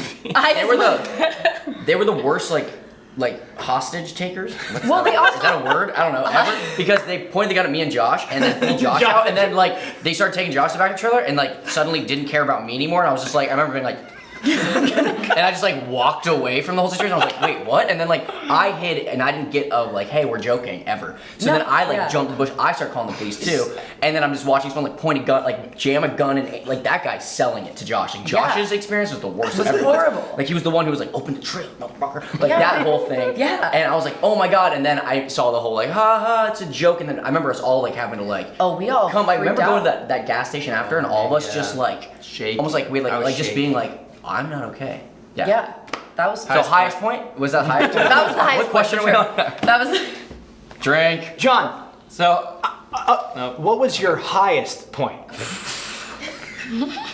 They were the worst like hostage takers. Well, they also- is that a word? I don't know. Ever because they pointed the gun at me and Josh, and then pulled Josh out, and then like they started taking Josh to the back of the trailer, and like suddenly didn't care about me anymore. And I was just like, I remember being like. And I just like walked away from the whole situation. I was like, wait, what? And then like I hid and I didn't get like, hey, we're joking ever. So No, then I like yeah. jumped in the bush. I started calling the police too. And then I'm just watching someone like point a gun, like jam a gun, and like that guy selling it to Josh. Like Josh's experience was the worst. It was ever. horrible. Like he was the one who was like, open the trailer, motherfucker. Like Yeah. that whole thing. Yeah. And I was like, oh my god. And then I saw the whole like, ha ha, it's a joke. And then I remember us all like having to like. Oh, we all come. I remember freaked going to out. that gas station after, and all of us Yeah. just like Shaking. almost like we I was like just shaking. being like, I'm not okay. Yeah, that was. So highest point? Was that highest? That was the highest What question are we point, on? That was. Drink. John, So, what was your highest point?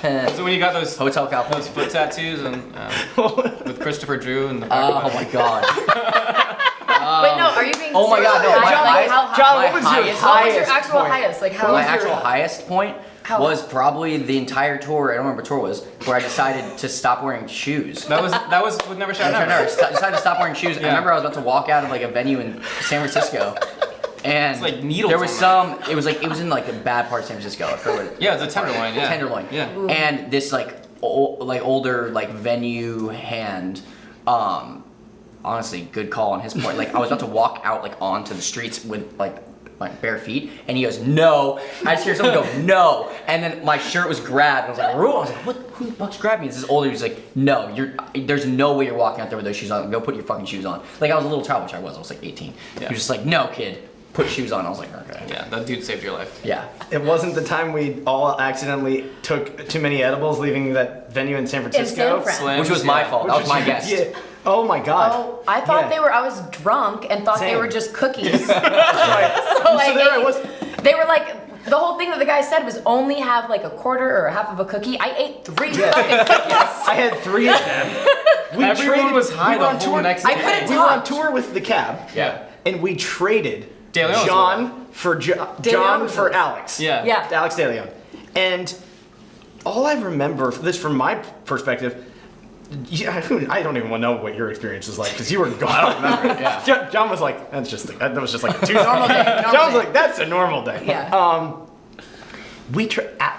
so when you got those Hotel California. those foot tattoos and with Christopher Drew and the Oh my god. Wait, no, are you being? Oh my god, no. serious? My Like, highest, how high? John, my what was your highest, What was your highest actual point? highest? Like how? my was your- actual highest point How- was probably the entire tour. I don't remember what tour it was, where I decided to stop wearing shoes. that was with Never Shout I Never. decided to stop wearing shoes. I Yeah. remember I was about to walk out of like a venue in San Francisco, and It's like needles there was on some. It was in like a bad part of San Francisco. I forget what it- Yeah, it's a tenderloin. Yeah. Tenderloin. Yeah. And this like older like venue hand, honestly, good call on his part. Like I was about to walk out like onto the streets with like my bare feet, and he goes, "No." I just hear someone go, "No," and then my shirt was grabbed. And I was like, "Whoa!" I was like, "What? Who the fuck's grabbed me?" This is older. He's like, "No, there's no way you're walking out there with those shoes on. Go put your fucking shoes on." Like I was a little child, which I was like 18. Yeah. He was just like, "No, kid, put shoes on." I was like, "Okay." Yeah, that dude saved your life. Yeah. It wasn't the time we all accidentally took too many edibles leaving that venue in San Francisco. Fran. Slims, Which was my yeah. fault. That was my guess. Yeah. Oh my god. Oh, I thought Yeah. they were. I was drunk and thought they Same. were just cookies. Right. So I there I ate- was. They were like. The whole thing that the guy said was only have like a quarter or a half of a cookie. I ate 3 fucking cookies. I had 3 of them. Everyone was high we were the on whole tour. next I day. couldn't We were on talk. tour with the cab. Yeah. And we traded De Leon was John for John was for with us. Alex. Yeah. Yeah. Alex De Leon. And all I remember, this from my perspective, I don't even know what your experience was like because you were gone. I don't remember it. Yeah. John was like, that was just like a Tuesday. Normal day, normal John was day. like, that's a normal day. Yeah.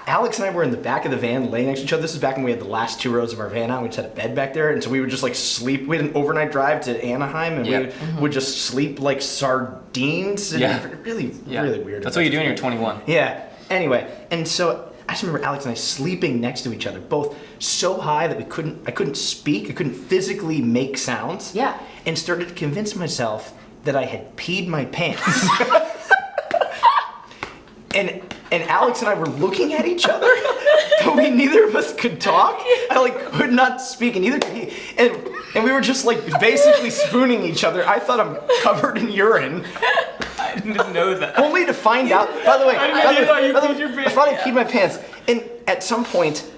Alex and I were in the back of the van laying next to each other. This is back when we had the last 2 rows of our van out. We just had a bed back there. And so we would just like sleep. We had an overnight drive to Anaheim and Yeah. we would just sleep like sardines. And Yeah. Really, Yeah. really weird. That's what you do when you're 21. Yeah. Anyway, and so I just remember Alex and I sleeping next to each other, both so high that I couldn't speak, I couldn't physically make sounds. Yeah. And started to convince myself that I had peed my pants. And Alex and I were looking at each other, but neither of us could talk. I like could not speak, and neither could he. And we were just like basically spooning each other. I thought I'm covered in urine. I didn't know that. Only to find out. By the way, you thought you peed your pants. I thought I peed my pants, and at some point,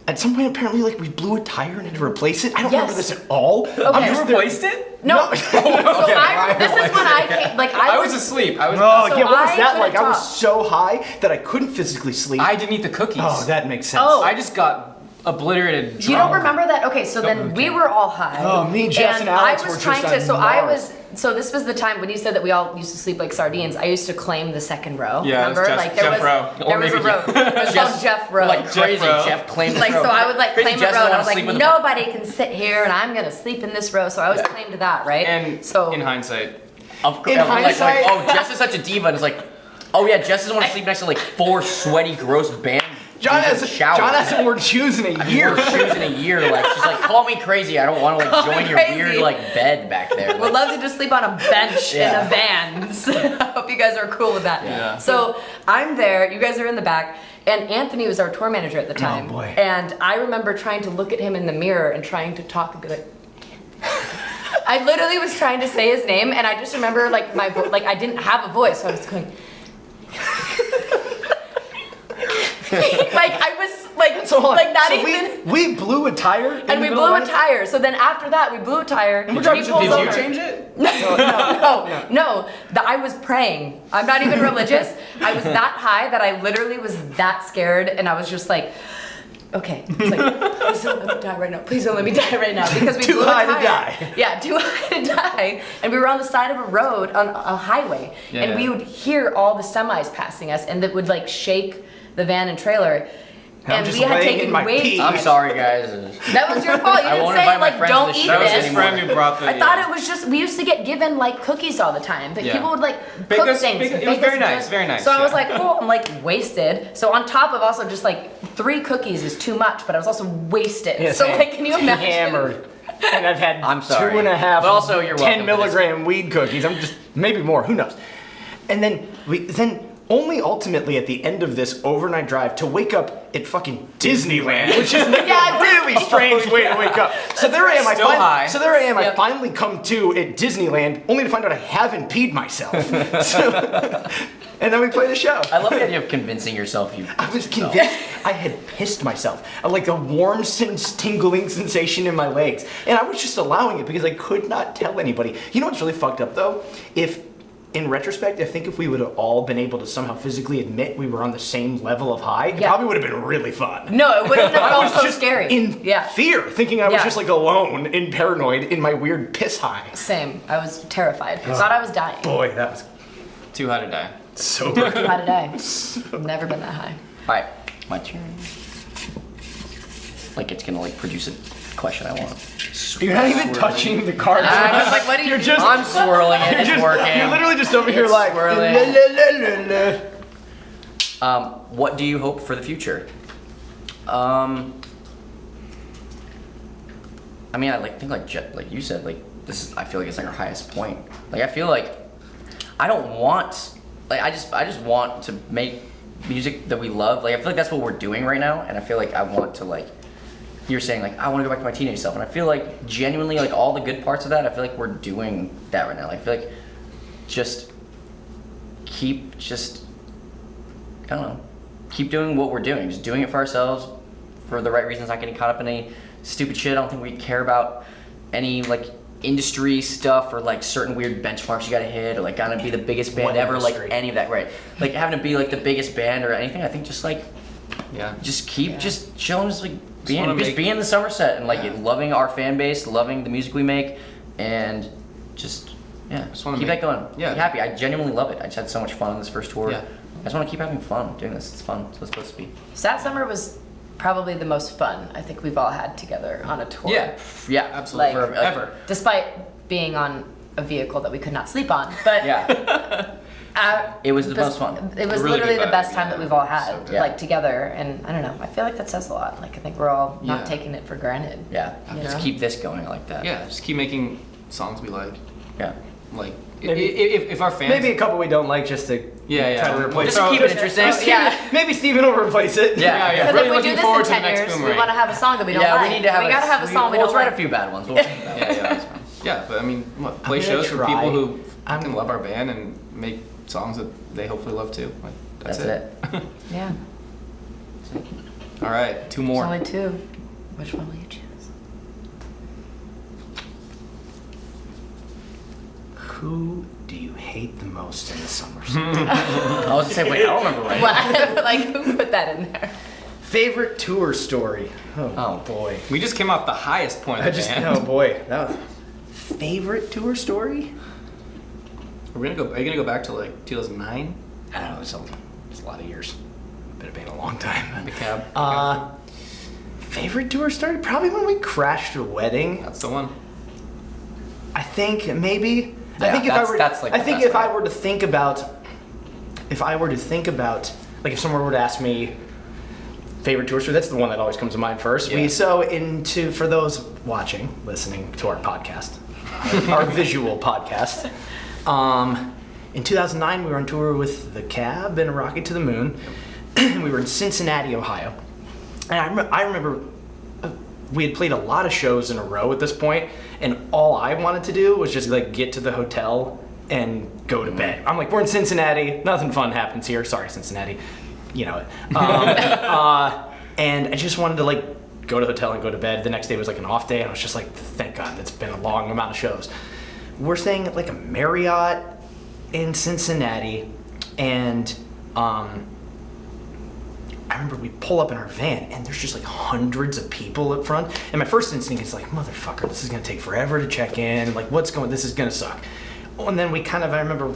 apparently, like we blew a tire and had to replace it. I don't remember Yes. this at all. Okay. You replaced it? No. So this is when I came, like I was asleep. I was. Oh So yeah, what was I that couldn't like? I was talk. so high that I couldn't physically sleep. I didn't eat the cookies. Oh, that makes sense. Oh. I just got obliterated. You don't drunk. remember that? Okay, so then we were all high. Oh, me, Jess, and Alex I was were trying just to. So on I Mars. was. So this was the time when you said that we all used to sleep like sardines. I used to claim the second row. Yeah, it was remember? Jeff- Like there Jeff was row. there Or was a maybe row. It was called Jeff row. Like crazy, row. Jeff claimed Like this so, row. I would like Crazy claim a Jess row, doesn't and I wanna was like, sleep with a- nobody can sit here, and I'm gonna sleep in this row. So I was claimed to that, right? And so in hindsight, Of In like, hindsight- oh, Jess is such a diva, and it's like, oh yeah, Jess doesn't want to sleep next to like 4 sweaty, gross band. John in the shower. hasn't worn shoes in a Year year. shoes in a year. Like she's like, call me crazy. I don't want to Call like me join your crazy. weird like bed back there. would Like, love to just sleep on a bench Yeah. in a van. So I hope you guys are cool with that. Yeah. So I'm there, you guys are in the back, and Anthony was our tour manager at the time. boy. And I remember trying to look at him in the mirror and trying to talk and be like, I literally was trying to say his name, and I just remember like like I didn't have a voice, so I was going. Like I was like, So hold on. like not So even. we blew a tire. And we blew a tire. So then after that, we blew a tire. we're driving He to- pulls did you over. change it? No. I was praying. I'm not even religious. I was that high that I literally was that scared, and I was just like, okay. It's like, please don't let me die right now. Please don't let me die right now because we Too blew high a to tire. die. Yeah, too high to die. And we were on the side of a road on a highway, Yeah, and yeah. we would hear all the semis passing us, and that would like shake the van and trailer. I'm And just we had laying in taken my way pee. too I'm much. sorry, guys. That was your fault. You I didn't won't say invite my like friends to don't the eat show That was this. his friend who brought the. I thought it was just we used to get given like cookies all the time. That Yeah. people would like Bake cook us- things. bake- it bake was us very dinner. nice, very nice, So I was yeah. like, cool. I'm like wasted. So on top of also just like 3 cookies is too much, but I was also wasted. Yeah, so same. like, can you imagine? Hammered. And I've had I'm sorry. 2.5 But also, you're 10 welcome for this. milligram weed cookies. I'm just maybe more. Who knows? And then only ultimately at the end of this overnight drive to wake up at fucking Disneyland, which is a really strange way to wake up. So there I am. Still high. So there I am. I Yep. finally come to at Disneyland, only to find out I haven't peed myself. And then we play the show. I love the idea of convincing yourself you. I was convinced I had pissed myself. Like a warm, tingling sensation in my legs. And I was just allowing it because I could not tell anybody. You know what's really fucked up though? In retrospect, I think if we would have all been able to somehow physically admit we were on the same level of high, it Yeah. probably would have been really fun. No, it wouldn't have I felt was so just scary. in yeah. fear, thinking I was Yeah. just like alone and paranoid in my weird piss high. Same. I was terrified. Thought I was dying. Boy, that was Too high to die. so good. How did I? Never been that high. All right, my turn. Like it's gonna like produce a question I want. You're not even touching the cards. I was like, what are you You're just I'm swirling it. It's working. You're literally just over here It's like swirling. la, la, la, la. What do you hope for the future? I mean, I think like you said, like this is. I feel like it's like our highest point. Like I feel like I don't want. Like I just want to make music that we love. Like I feel like that's what we're doing right now, and I feel like I want to like. You're saying like I want to go back to my teenage self, and I feel like genuinely like all the good parts of that. I feel like we're doing that right now. Like, I feel like just keep just I don't know, keep doing what we're doing. Just doing it for ourselves, for the right reasons. Not getting caught up in any stupid shit. I don't think we care about any like industry stuff or like certain weird benchmarks you gotta hit or like gotta be the biggest band What ever, industry? like any of that, right? Like having to be like the biggest band or anything. I think just like Yeah. just keep just chilling, just like wanna being make- in the Somerset and like Yeah. loving our fan base, loving the music we make, and just Just wanna keep make- that going. yeah. Be happy. I genuinely love it. I just had so much fun on this first tour. Yeah. I just want to keep having fun doing this. It's fun. It's what it's supposed to be. That summer was probably the most fun I think we've all had together on a tour. Yeah. Yeah, Absolutely. Like- Ever. Despite being on a vehicle that we could not sleep on, but Yeah. It was the most fun. It was A really literally good the best vibe, time that yeah. we've all had, So good. like together. And I don't know. I feel like that says a lot. Like I think we're all not Yeah. taking it for granted. Yeah. You Just know? keep this going. I like that. Yeah, just keep making songs we like. Yeah. Like, Maybe- if our fans... Maybe a couple we don't like just to Yeah. try to replace. Just to keep it interesting. Yeah. Maybe Steven will replace it. Yeah. Yeah. Because Really if we looking do this forward in to the 10 next years, we boomerang. want to have a song that we don't Yeah, like. we need to have. We gotta have a song we Let's don't write like. a few bad ones. We'll think about it. Yeah. Yeah, but I mean, what, play I'm gonna shows for try. people who I'm- fucking love our band and make songs that they hopefully love too. Like, that's it. Yeah. All right, two more. There's only two. Which one will you choose? Who do you hate the most in the summers? I was gonna say, wait, I don't remember right. What? Like who put that in there? Favorite tour story? Oh boy. We just came off the highest point of I the just band. oh boy. That was favorite tour story? Are you gonna go back to like 2009? I don't know. It's a lot of years. Been a band a long time. The cab. Favorite tour story? Probably when we crashed a wedding. That's the one. I think maybe. I Yeah, think if that's- I were, that's, like, I the think best if I way. were to think about, like if someone were to ask me favorite tour story, that's the one that always comes to mind first. Yeah. For those watching, listening to our podcast, our visual podcast. In 2009, we were on tour with the Cab and A Rocket to the Moon. We were in Cincinnati, Ohio, and I remember. We had played a lot of shows in a row at this point, and all I wanted to do was just like get to the hotel and go to bed. I'm like, we're in Cincinnati, nothing fun happens here. Sorry, Cincinnati, you know it. And I just wanted to like go to the hotel and go to bed. The next day was like an off day, and I was just like, thank God, it's been a long amount of shows. We're staying at like a Marriott in Cincinnati, and I remember we pull up in our van and there's just like hundreds of people up front. And my first instinct is like, motherfucker, this is gonna take forever to check in. Like, this is gonna suck. And then I remember,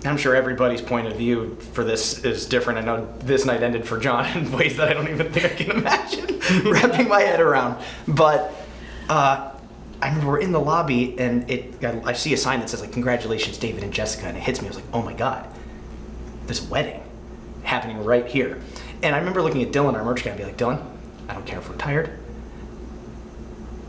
I'm sure everybody's point of view for this is different. I know this night ended for John in ways that I don't even think I can imagine wrapping my head around. But I remember we're in the lobby and I see a sign that says like, congratulations, David and Jessica. And it hits me, I was like, oh my God, there's a wedding happening right here. And I remember looking at Dylan, our merch guy, and be like, Dylan, I don't care if we're tired.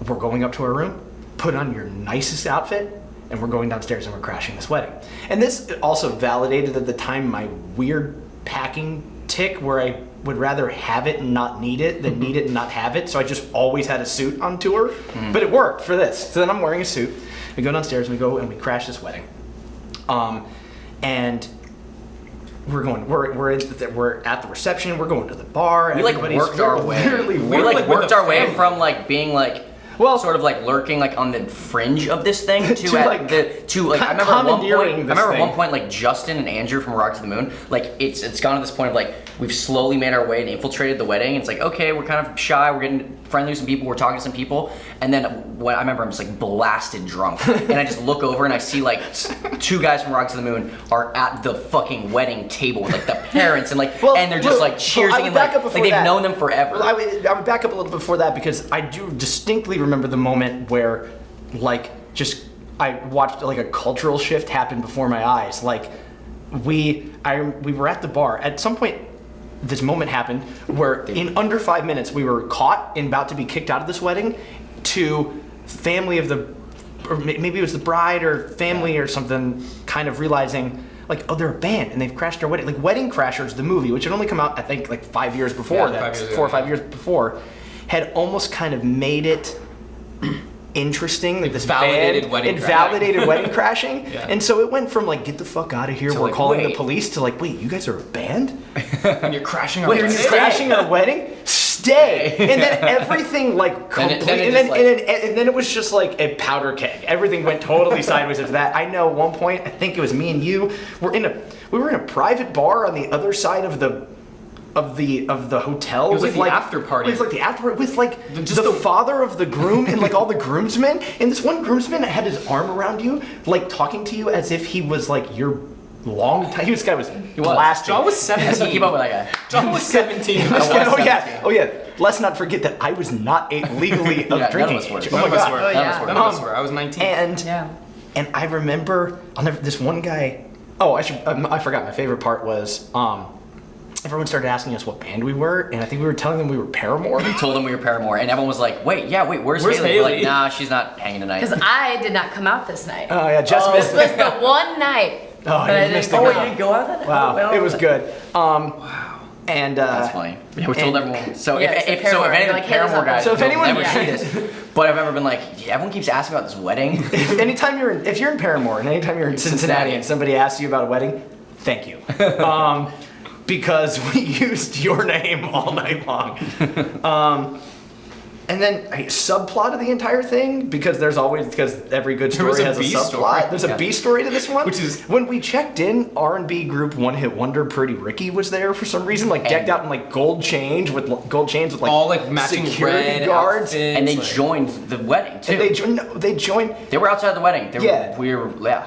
We're going up to our room, put on your nicest outfit, and we're going downstairs and we're crashing this wedding. And this also validated at the time my weird packing tick where I would rather have it and not need it than need it and not have it. So I just always had a suit on tour, but it worked for this. So then I'm wearing a suit. We go downstairs and we crash this wedding. And we're at the reception. We're going to the bar. We like everybody's- worked our way. Literally We like with worked the our way family. from like being like Well- sort of like lurking like on the fringe of this thing to To, at like, I remember at one commandeering point. this At one thing. point like Justin and Andrew from Rock to the Moon. Like it's gone to this point of like we've slowly made our way and infiltrated the wedding. It's like okay, we're kind of shy. We're getting friendly with some people. We're talking to some people. And then when I remember I'm just like blasted drunk, and I just look over and I see like two guys from Rock to the Moon are at the fucking wedding table with like the parents and like Well, and they're just like I cheersing would and back like, up like before they've that. known them forever. Well, I would back up a little before that because I do distinctly remember the moment where, like, I watched like a cultural shift happen before my eyes. Like, we were at the bar at some point. This moment happened where in under 5 minutes we were caught and about to be kicked out of this wedding to family of the, or maybe it was the bride or family or something, kind of realizing like, oh, they're a band and they've crashed our wedding. Like Wedding Crashers, the movie, which had only come out I think like 5 years before Yeah, that, 5 years 4 or ago, 5 yeah. years before, had almost kind of made it interesting, like this validated band, wedding it crashing. validated wedding crashing, Yeah. and so it went from like get the fuck out of here, To, we're like, calling the wait. police, to like, wait, you guys are a band? And you're crashing our Wait, wedding. you're crashing our wedding? stay. And then everything like Then completely, it just, like- and then it was just like a powder keg. Everything went totally sideways after that. I know at one point, I think it was me and you, we were in a private bar on the other side of the hotel. It was with like the after party. It was like the after party with like Just the the- father of the groom and like all the groomsmen. And this one groomsman had his arm around you, like talking to you as if he was like your long time. This guy was blasting. John was 17. Keep up with that guy. John was 17. This guy- oh yeah. Let's not forget that I was not legally of Yeah, none drinking of us were. age. None Oh my of us god. were. Oh, yeah. None of us were. I was 19. And I remember, this one guy. Oh, I forgot. My favorite part was everyone started asking us what band we were, and I think we were telling them we were Paramore. We told them we were Paramore, and everyone was like, where's Haley? Where's We're like, Haley? nah, she's not hanging tonight. Because I did not come out this night. Oh yeah, Jess missed This it. was the one night. Oh, that you I didn't missed go it. out. you didn't go out that night? Wow, Oh, well. it was good. And That's funny. Yeah, we told everyone. So Yeah, if so if Paramore, any you're like, hey, Paramore guys, So if don't anyone- ever Yeah. see this, but I've ever been like, everyone keeps asking about this wedding. anytime if you're in Paramore and anytime you're in Cincinnati and somebody asks you about a wedding, thank you. Because we used your name all night long. And then a subplot of the entire thing, because every good There was story a has a B subplot. story. There's a Yeah. B story to this one. Which is- when we checked in, R&B group One Hit Wonder Pretty Ricky was there for some reason, like decked out in like gold chains with like all like matching security red guards. outfits, And they like- joined the wedding too. And they joined. They were outside the wedding. Yeah. We were, yeah.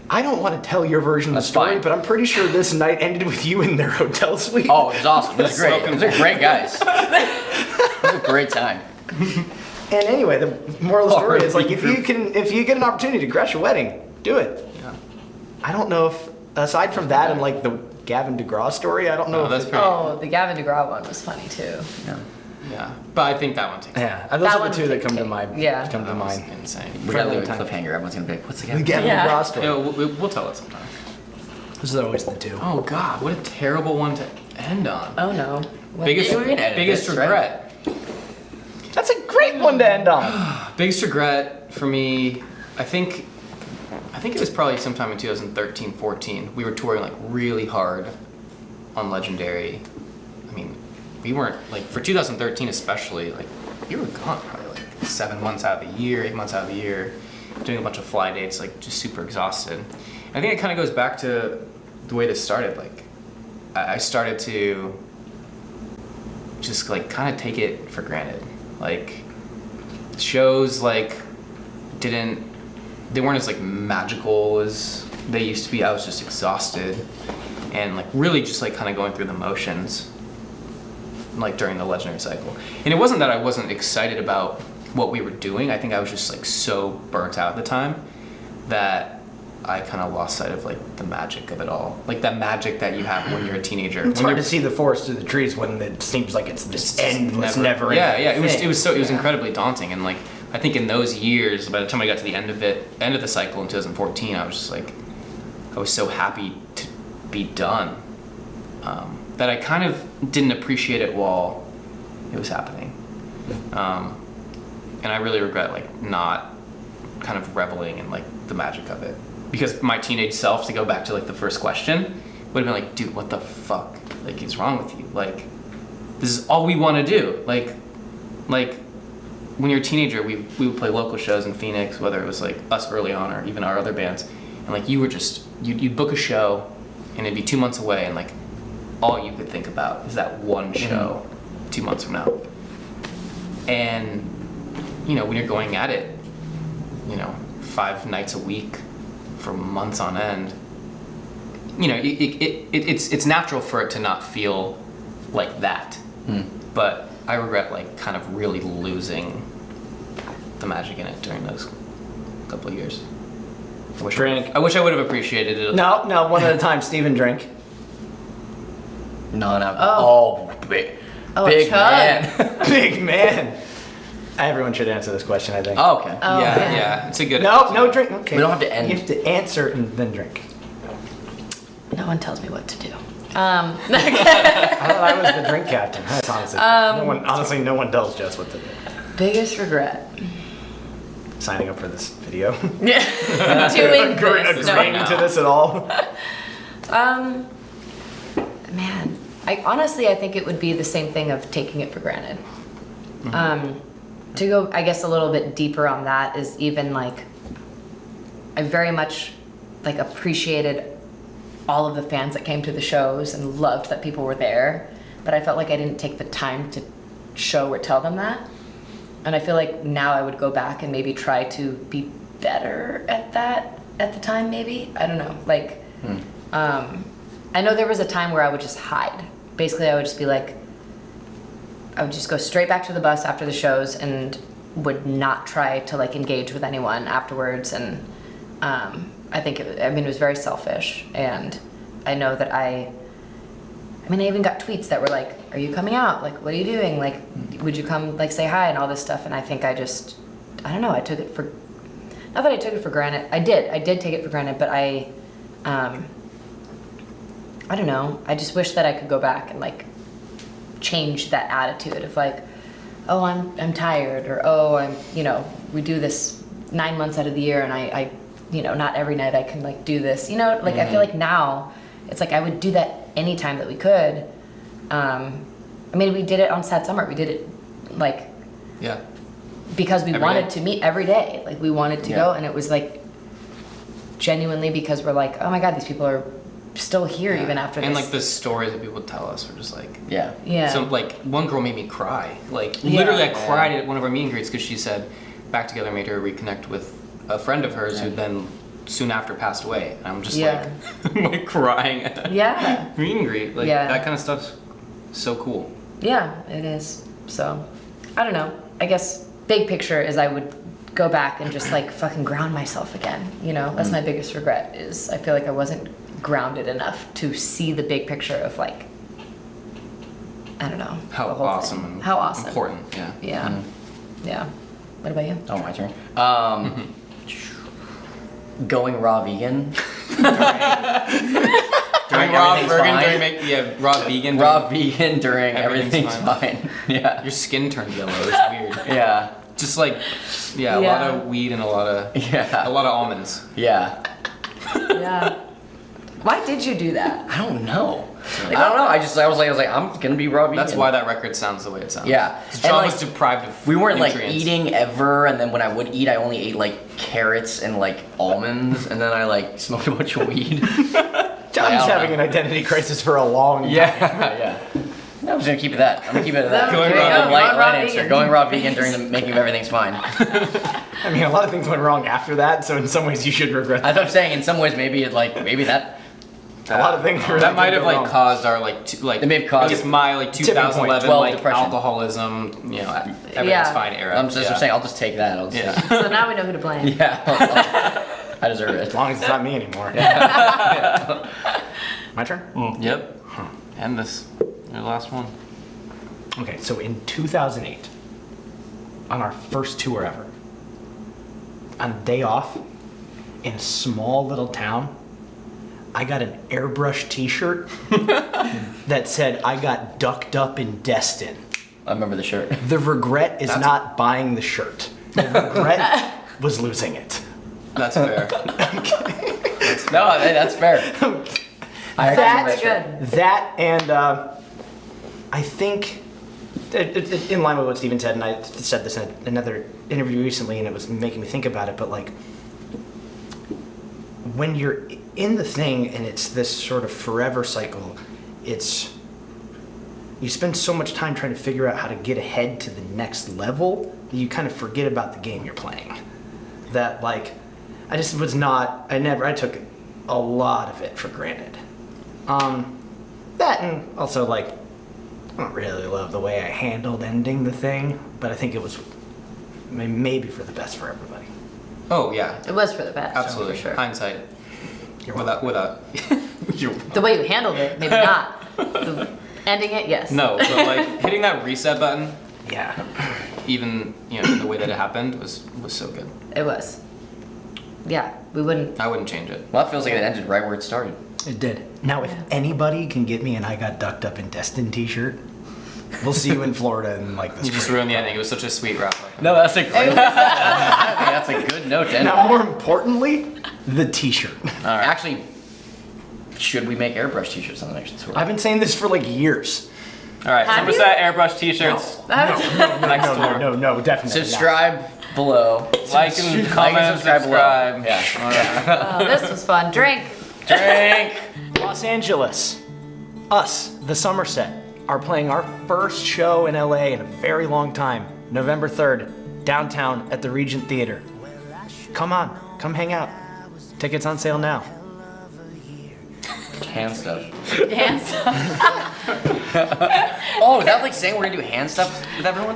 I don't want to tell your version of the That's story, fine. but I'm pretty sure this night ended with you in their hotel suite. Oh, it was awesome. It was great. Smoking Those are great guys. It was a great time. And anyway, the moral of the story is like R&B if you get an opportunity to crash a wedding, do it. Yeah. I don't know if aside from that and like the Gavin DeGraw story, I don't know No, if that's it- pretty. Oh, the Gavin DeGraw one was funny too. Yeah. Yeah, but I think that one takes. Yeah, those That are one the two that did come to take- mind. yeah. come to That was mind. insane. We gotta leave a Time. cliffhanger. Everyone's gonna be like, what's the The guy? Gavin Yeah. DeGraw story. Yeah, we'll tell it sometime. Those are always the two. Oh God, what a terrible one to end on. Oh no. What- biggest You can edit biggest this, right? regret. That's a great one to end on. Biggest regret for me, I think it was probably sometime in 2013, 14. We were touring like really hard on Legendary. I mean, we weren't like for 2013 especially. Like we were gone probably like 7 months out of the year, 8 months out of the year, doing a bunch of fly dates, like just super exhausted. I think it kind of goes back to the way this started. Like I started to just like kind of take it for granted. Like shows like they weren't as like magical as they used to be. I was just exhausted and like really just like kind of going through the motions like during the Legendary cycle. And it wasn't that I wasn't excited about what we were doing. I think I was just like so burnt out at the time that I kind of lost sight of like the magic of it all. Like that magic that you have when you're a teenager. It's When hard you're- to see the forest through the trees when it seems like it's this just endless, never. yeah, it was incredibly daunting. And like I think in those years, by the time I got to the end of the cycle in 2014, I was just like, I was so happy to be done that I kind of didn't appreciate it while it was happening. And I really regret like not kind of reveling in like the magic of it, because my teenage self, to go back to like the first question, would have been like, dude, what the fuck like is wrong with you? Like this is all we want to do. Like when you're a teenager, we would play local shows in Phoenix, whether it was like us early on or even our other bands, and like you were just you'd book a show and it'd be 2 months away, and like all you could think about is that one show 2 months from now. And you know, when you're going at it, you know, 5 nights a week for months on end, you know, it's natural for it to not feel like that. But I regret like kind of really losing the magic in it during those couple of years. I wish I would have appreciated it. No, one at a time. Steven, drink. Non-alcohol. Big chug. man. Big man. Everyone should answer this question, I think. Oh, okay. Oh, Yeah, man. yeah, it's a good. No drink. Okay. We don't have to end. You have to answer and then drink. No one tells me what to do. I thought I was the drink captain. That's honestly, no one tells Jess what to do. Biggest regret. Signing up for this video. Doing this. Agreeing to this at all. Man, I think it would be the same thing of taking it for granted. To go, I guess, a little bit deeper on that is even like, I very much like appreciated all of the fans that came to the shows and loved that people were there, but I felt like I didn't take the time to show or tell them that. And I feel like now I would go back and maybe try to be better at that at the time, maybe. I don't know. Like, I know there was a time where I would just hide. Basically, I would just be like, I would just go straight back to the bus after the shows and would not try to like engage with anyone afterwards. And I think it was very selfish. And I know that I even got tweets that were like, "Are you coming out? Like, what are you doing? Like, would you come like say hi and all this stuff?" And I think I don't know. I took it for, not that I took it for granted. I did take it for granted, but I don't know. I just wish that I could go back and like change that attitude of like, oh, I'm tired, or oh, we do this 9 months out of the year, and I not every night I can like do this. Like I feel like now it's like I would do that anytime that we could. We did it on Sad Summer. We did it like because we wanted to meet every day. Like we wanted to go, and it was like genuinely because we're like, oh my God, these people are still here even after this. And like the stories that people tell us were just like yeah. So like one girl made me cry. Like literally, I cried at one of our meet and greets because she said Back Together made her reconnect with a friend of hers who then soon after passed away. And I'm just like, I'm like crying at that meet and greet. Like that kind of stuff's so cool. Yeah, it is. So I don't know. I guess big picture is I would go back and just like fucking ground myself again. That's my biggest regret, is I feel like I wasn't grounded enough to see the big picture of like, I don't know, how the whole awesome thing. and How awesome. Important. Yeah. What about you? Oh, my turn. Going raw vegan. During raw vegan, raw vegan. Raw vegan during everything's fine. fine. Yeah. Your skin turned yellow. It's weird. Yeah. Just like a lot of weed and a lot of almonds. Yeah. Yeah. Why did you do that? I don't know. I was like, I'm gonna be raw vegan. That's why that record sounds the way it sounds. Yeah. John was deprived of we weren't nutrients. like eating ever, and then when I would eat, I only ate like carrots and like almonds, and then I like smoked a bunch of weed. John's having an identity crisis for a long time. Yeah. I'm just gonna keep it that. I'm gonna keep it at that. Going raw Light answer. Going raw vegan during the making of everything's fine. I mean, a lot of things went wrong after that, so in some ways you should regret that. As I'm saying, in some ways, maybe that. A lot of things that might have like caused our like It may have caused I guess my like 2011 12 like depression. alcoholism, everything's fine era. I'm saying I'll just take that. So now we know who to blame. I deserve it. As long as it's not me anymore. My turn? Yep. End this. Your last one. Okay, so in 2008, on our first tour ever, on a day off in a small little town, I got an airbrush t-shirt that said, "I got ducked up in Destin." I remember the shirt. The regret is not buying the shirt. The regret was losing it. That's fair. No, that's fair. That's good. That and I think, in line with what Steven said, and I said this in another interview recently, and it was making me think about it, but like, when you're in the thing and it's this sort of forever cycle, you spend so much time trying to figure out how to get ahead to the next level that you kind of forget about the game you're playing. That like, I took a lot of it for granted. That and also like, I don't really love the way I handled ending the thing, but I think it was maybe for the best for everybody. Oh yeah. It was for the best. Absolutely. For sure. Hindsight. Without the way you handled it, maybe not. Ending it, yes. No, but like hitting that reset button, Yeah. even the way that it happened was so good. It was. Yeah, I wouldn't change it. Well, that feels like it ended right where it started. It did. Now, if anybody can get me an "I got ducked up in Destin" t-shirt, we'll see you in Florida in like this. You just ruined the ending. It was such a sweet wrap. No, that's a great. I think that's a good note to end Now, on. more importantly, the t-shirt. Actually, should we make airbrush t-shirts on the next tour? I've been saying this for like years. All right, Have Somerset airbrush t-shirts. That was- No, definitely not. Subscribe below. Like and comment, subscribe subscribe. below. Yeah. Oh, this was fun. Drink. Drink. Los Angeles, us, the Somerset, are playing our first show in LA in a very long time, November 3rd, downtown at the Regent Theatre. Come on, come hang out. Tickets on sale now. Hand stuff. Dance. Oh, is that like saying we're gonna do hand stuff with everyone?